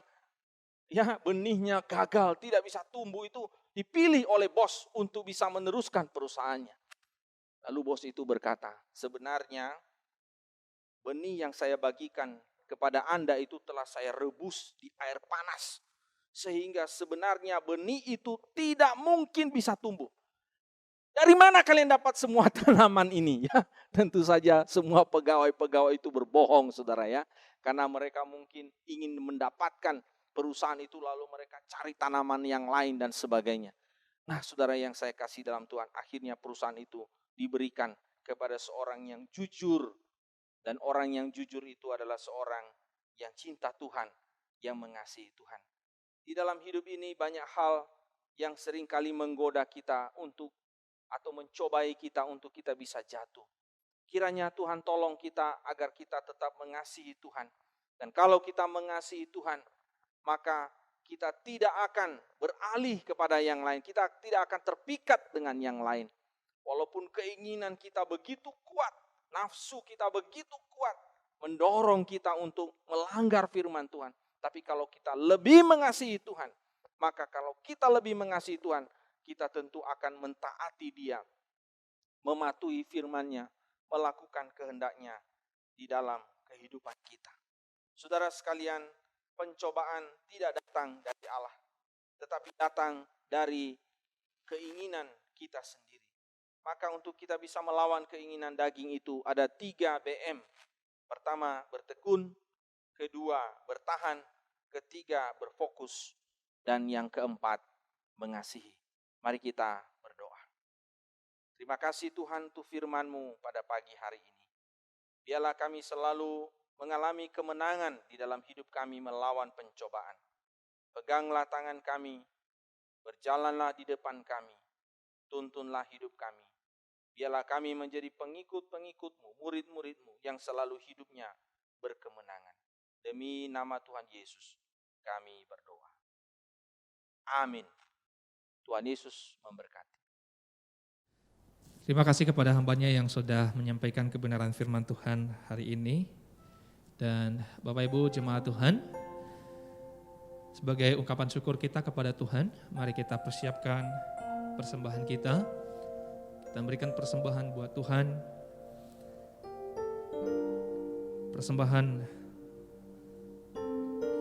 ya benihnya gagal, tidak bisa tumbuh itu dipilih oleh bos untuk bisa meneruskan perusahaannya. Lalu bos itu berkata, sebenarnya benih yang saya bagikan kepada Anda itu telah saya rebus di air panas. Sehingga sebenarnya benih itu tidak mungkin bisa tumbuh. Dari mana kalian dapat semua tanaman ini? Ya, tentu saja semua pegawai-pegawai itu berbohong saudara ya. Karena mereka mungkin ingin mendapatkan perusahaan itu lalu mereka cari tanaman yang lain dan sebagainya. Nah saudara yang saya kasih dalam Tuhan, akhirnya perusahaan itu diberikan kepada seorang yang jujur. Dan orang yang jujur itu adalah seorang yang cinta Tuhan, yang mengasihi Tuhan. Di dalam hidup ini banyak hal yang seringkali menggoda kita untuk atau mencobai kita untuk kita bisa jatuh. Kiranya Tuhan tolong kita agar kita tetap mengasihi Tuhan. Dan kalau kita mengasihi Tuhan, maka kita tidak akan beralih kepada yang lain. Kita tidak akan terpikat dengan yang lain. Walaupun keinginan kita begitu kuat, nafsu kita begitu kuat, mendorong kita untuk melanggar firman Tuhan. Tapi kalau kita lebih mengasihi Tuhan, maka kalau kita lebih mengasihi Tuhan, kita tentu akan mentaati Dia, mematuhi firman-Nya, melakukan kehendak-Nya di dalam kehidupan kita. Saudara sekalian, pencobaan tidak datang dari Allah, tetapi datang dari keinginan kita sendiri. Maka untuk kita bisa melawan keinginan daging itu ada 3 BM. Pertama, bertekun. Kedua, bertahan. Ketiga, berfokus. Dan yang keempat, mengasihi. Mari kita berdoa. Terima kasih Tuhan untuk firman-Mu pada pagi hari ini. Biarlah kami selalu mengalami kemenangan di dalam hidup kami melawan pencobaan. Peganglah tangan kami, berjalanlah di depan kami, tuntunlah hidup kami. Biarlah kami menjadi pengikut-pengikut-Mu, murid-murid-Mu yang selalu hidupnya berkemenangan. Demi nama Tuhan Yesus, kami berdoa. Amin. Tuhan Yesus memberkati. Terima kasih kepada hamba-Nya yang sudah menyampaikan kebenaran firman Tuhan hari ini. Dan Bapak Ibu jemaat Tuhan, sebagai ungkapan syukur kita kepada Tuhan, mari kita persiapkan persembahan kita. Kita berikan persembahan buat Tuhan. Persembahan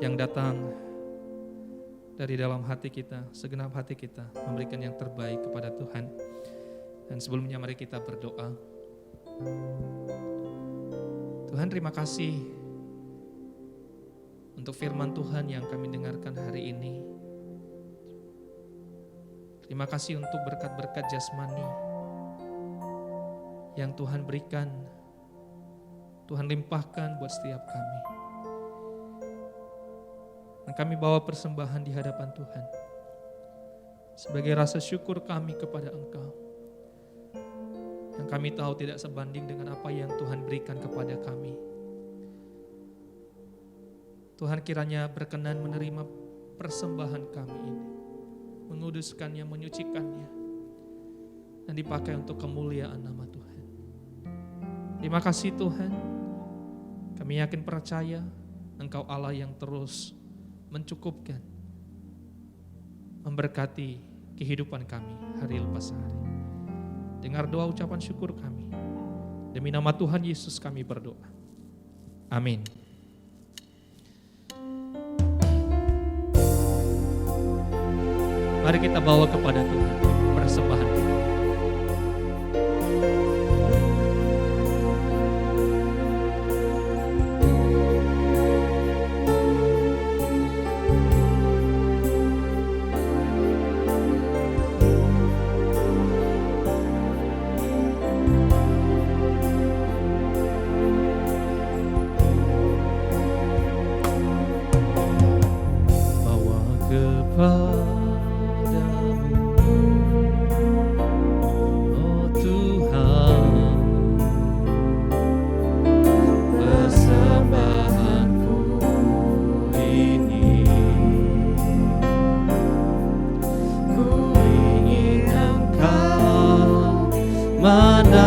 yang datang dari dalam hati kita, segenap hati kita, memberikan yang terbaik kepada Tuhan. Dan sebelumnya mari kita berdoa. Tuhan, terima kasih untuk firman Tuhan yang kami dengarkan hari ini. Terima kasih untuk berkat-berkat jasmani yang Tuhan berikan, Tuhan limpahkan buat setiap kami. Dan kami bawa persembahan di hadapan Tuhan sebagai rasa syukur kami kepada Engkau, yang kami tahu tidak sebanding dengan apa yang Tuhan berikan kepada kami. Tuhan kiranya berkenan menerima persembahan kami ini, menguduskannya, menyucikannya, dan dipakai untuk kemuliaan nama Tuhan. Terima kasih Tuhan, kami yakin percaya Engkau Allah yang terus mencukupkan, memberkati kehidupan kami hari lepas hari. Dengar doa ucapan syukur kami. Demi nama Tuhan Yesus kami berdoa. Amin. Mari kita bawa kepada Tuhan persembahan kita. padamu, oh Tuhan, persembahanku ini. Ku ingin Engkau menerima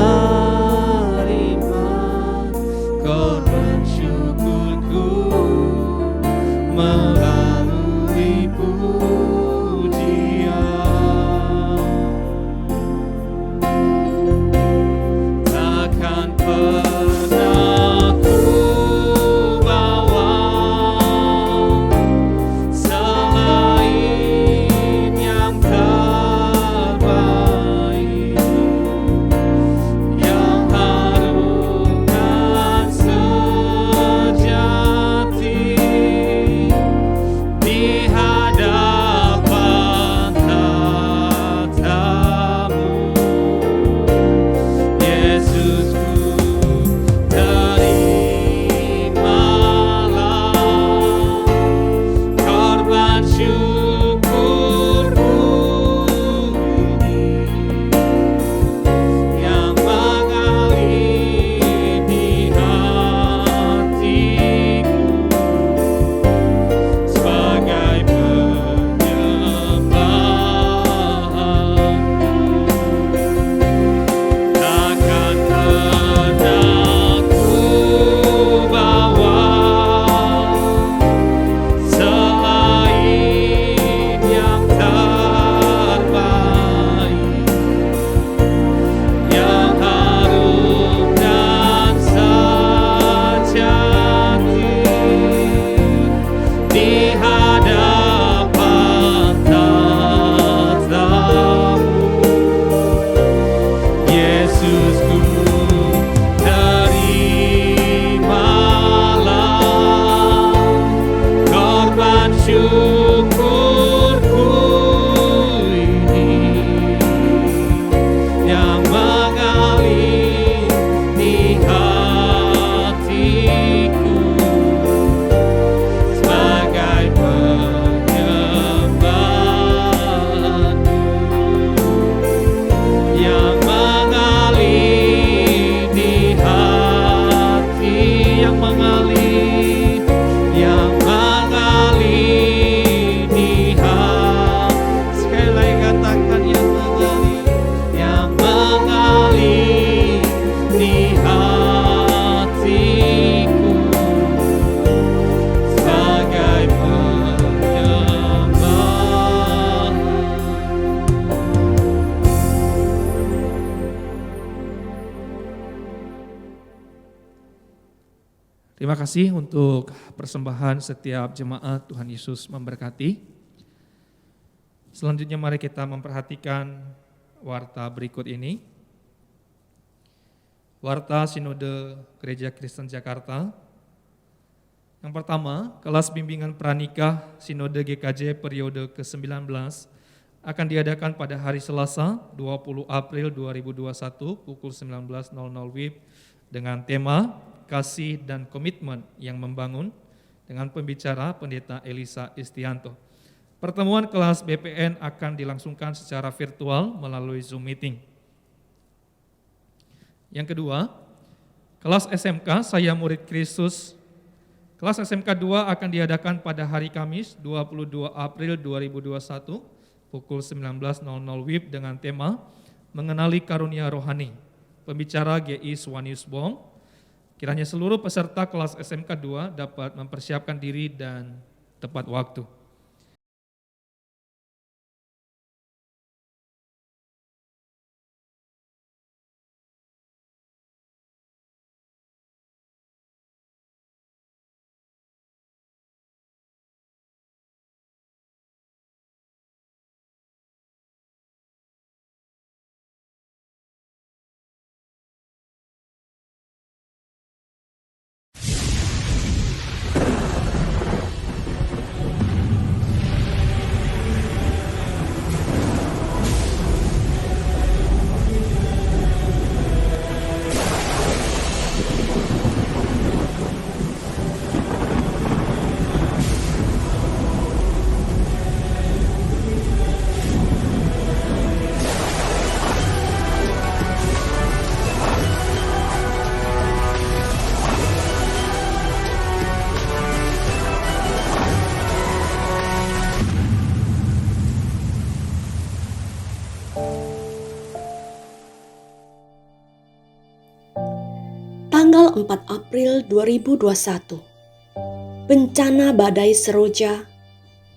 korban syukurku melalui pujian. Takkan pernah ku bawa selain yang terbaik, yang harum dan sejati di hadapan tatamu. Yesusku, terimalah korban syukurku ini yang mengalir di hatiku sebagai penyembahanku. Takkan pernah ku bawa selain yang terbaik, yang harum dan sejati di hadapan tatamu. Yesusku, terimalah korban syukurku ini yang mengalir di hatiku sebagai penyembahanku, yang mengalir di hati, yang mengalir di hati. Sekali lagi katakan, yang mengalir di hatiku sebagai penyembahan. Terima kasih untuk persembahan setiap jemaat. Tuhan Yesus memberkati. Selanjutnya mari kita memperhatikan warta berikut ini. Warta Sinode Gereja Kristen Jakarta. Yang pertama, kelas bimbingan pranikah Sinode GKJ periode ke-19 akan diadakan pada hari Selasa 20 April 2021 pukul 19.00 WIB dengan tema Kasih dan Komitmen yang Membangun dengan pembicara Pendeta Elisa Istianto. Pertemuan kelas BPN akan dilangsungkan secara virtual melalui Zoom meeting. Yang kedua, kelas SMK Saya Murid Kristus. Kelas SMK 2 akan diadakan pada hari Kamis 22 April 2021 pukul 19.00 WIB dengan tema Mengenali Karunia Rohani. Pembicara GI Swanius Bong. Kiranya seluruh peserta kelas SMK 2 dapat mempersiapkan diri dan tepat waktu. 4 April 2021. Bencana badai seroja,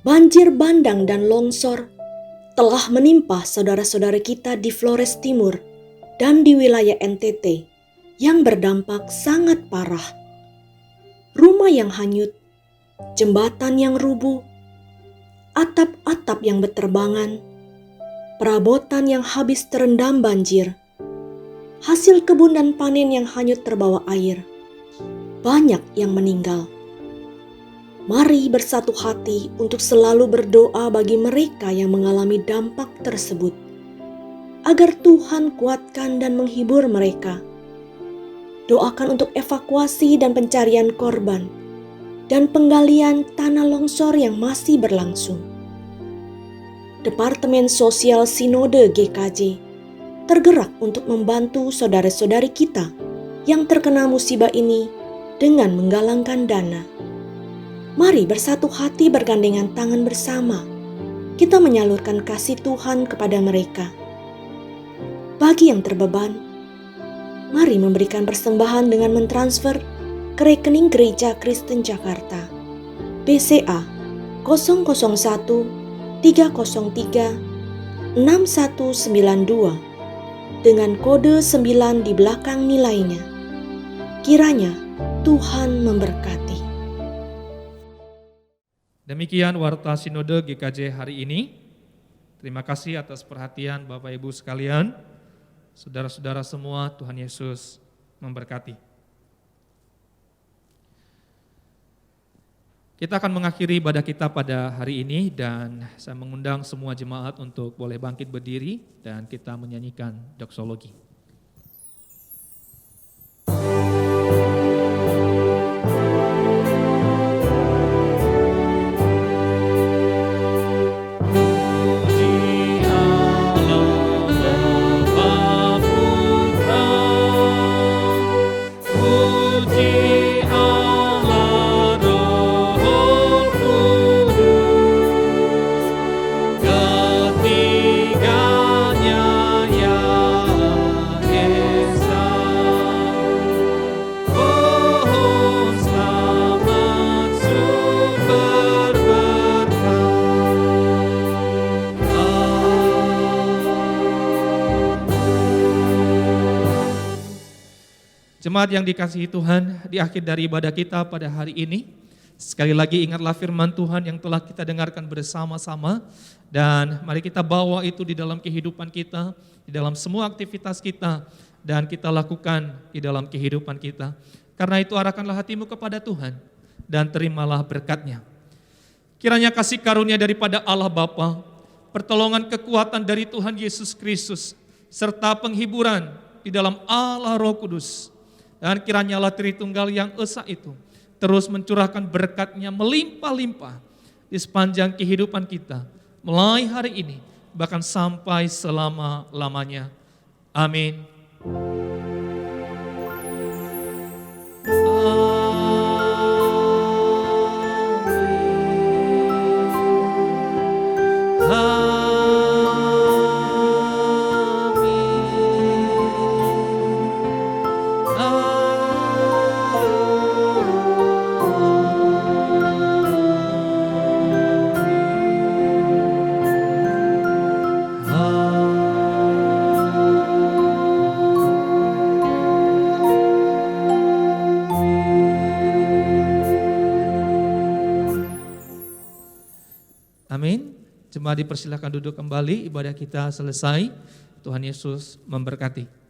banjir bandang dan longsor telah menimpa saudara-saudara kita di Flores Timur dan di wilayah NTT yang berdampak sangat parah. Rumah yang hanyut, jembatan yang rubuh, atap-atap yang berterbangan, perabotan yang habis terendam banjir, hasil kebun dan panen yang hanyut terbawa air, banyak yang meninggal. Mari bersatu hati untuk selalu berdoa bagi mereka yang mengalami dampak tersebut, agar Tuhan kuatkan dan menghibur mereka. Doakan untuk evakuasi dan pencarian korban, dan penggalian tanah longsor yang masih berlangsung. Departemen Sosial Sinode GKJ tergerak untuk membantu saudara-saudari kita yang terkena musibah ini dengan menggalangkan dana. Mari bersatu hati bergandengan tangan bersama, kita menyalurkan kasih Tuhan kepada mereka. Bagi yang terbeban, mari memberikan persembahan dengan mentransfer ke rekening Gereja Kristen Jakarta, BCA 001 303 6192 dengan kode 9 di belakang nilainya. Kiranya Tuhan memberkati. Demikian Warta Sinode GKJ hari ini. Terima kasih atas perhatian Bapak Ibu sekalian. Saudara-saudara semua, Tuhan Yesus memberkati. Kita akan mengakhiri ibadah kita pada hari ini dan saya mengundang semua jemaat untuk boleh bangkit berdiri dan kita menyanyikan doksologi. Jemaat yang dikasihi Tuhan, di akhir dari ibadah kita pada hari ini, sekali lagi ingatlah firman Tuhan yang telah kita dengarkan bersama-sama, dan mari kita bawa itu di dalam kehidupan kita, di dalam semua aktivitas kita, dan kita lakukan di dalam kehidupan kita. Karena itu arahkanlah hatimu kepada Tuhan, dan terimalah berkat-Nya. Kiranya kasih karunia daripada Allah Bapa, pertolongan kekuatan dari Tuhan Yesus Kristus, serta penghiburan di dalam Allah Roh Kudus, dan kiranya Allah Tritunggal yang esa itu terus mencurahkan berkat-Nya melimpah-limpah di sepanjang kehidupan kita, mulai hari ini bahkan sampai selama-lamanya. Amin. Amin. Jemaat dipersilakan duduk kembali, ibadah kita selesai. Tuhan Yesus memberkati.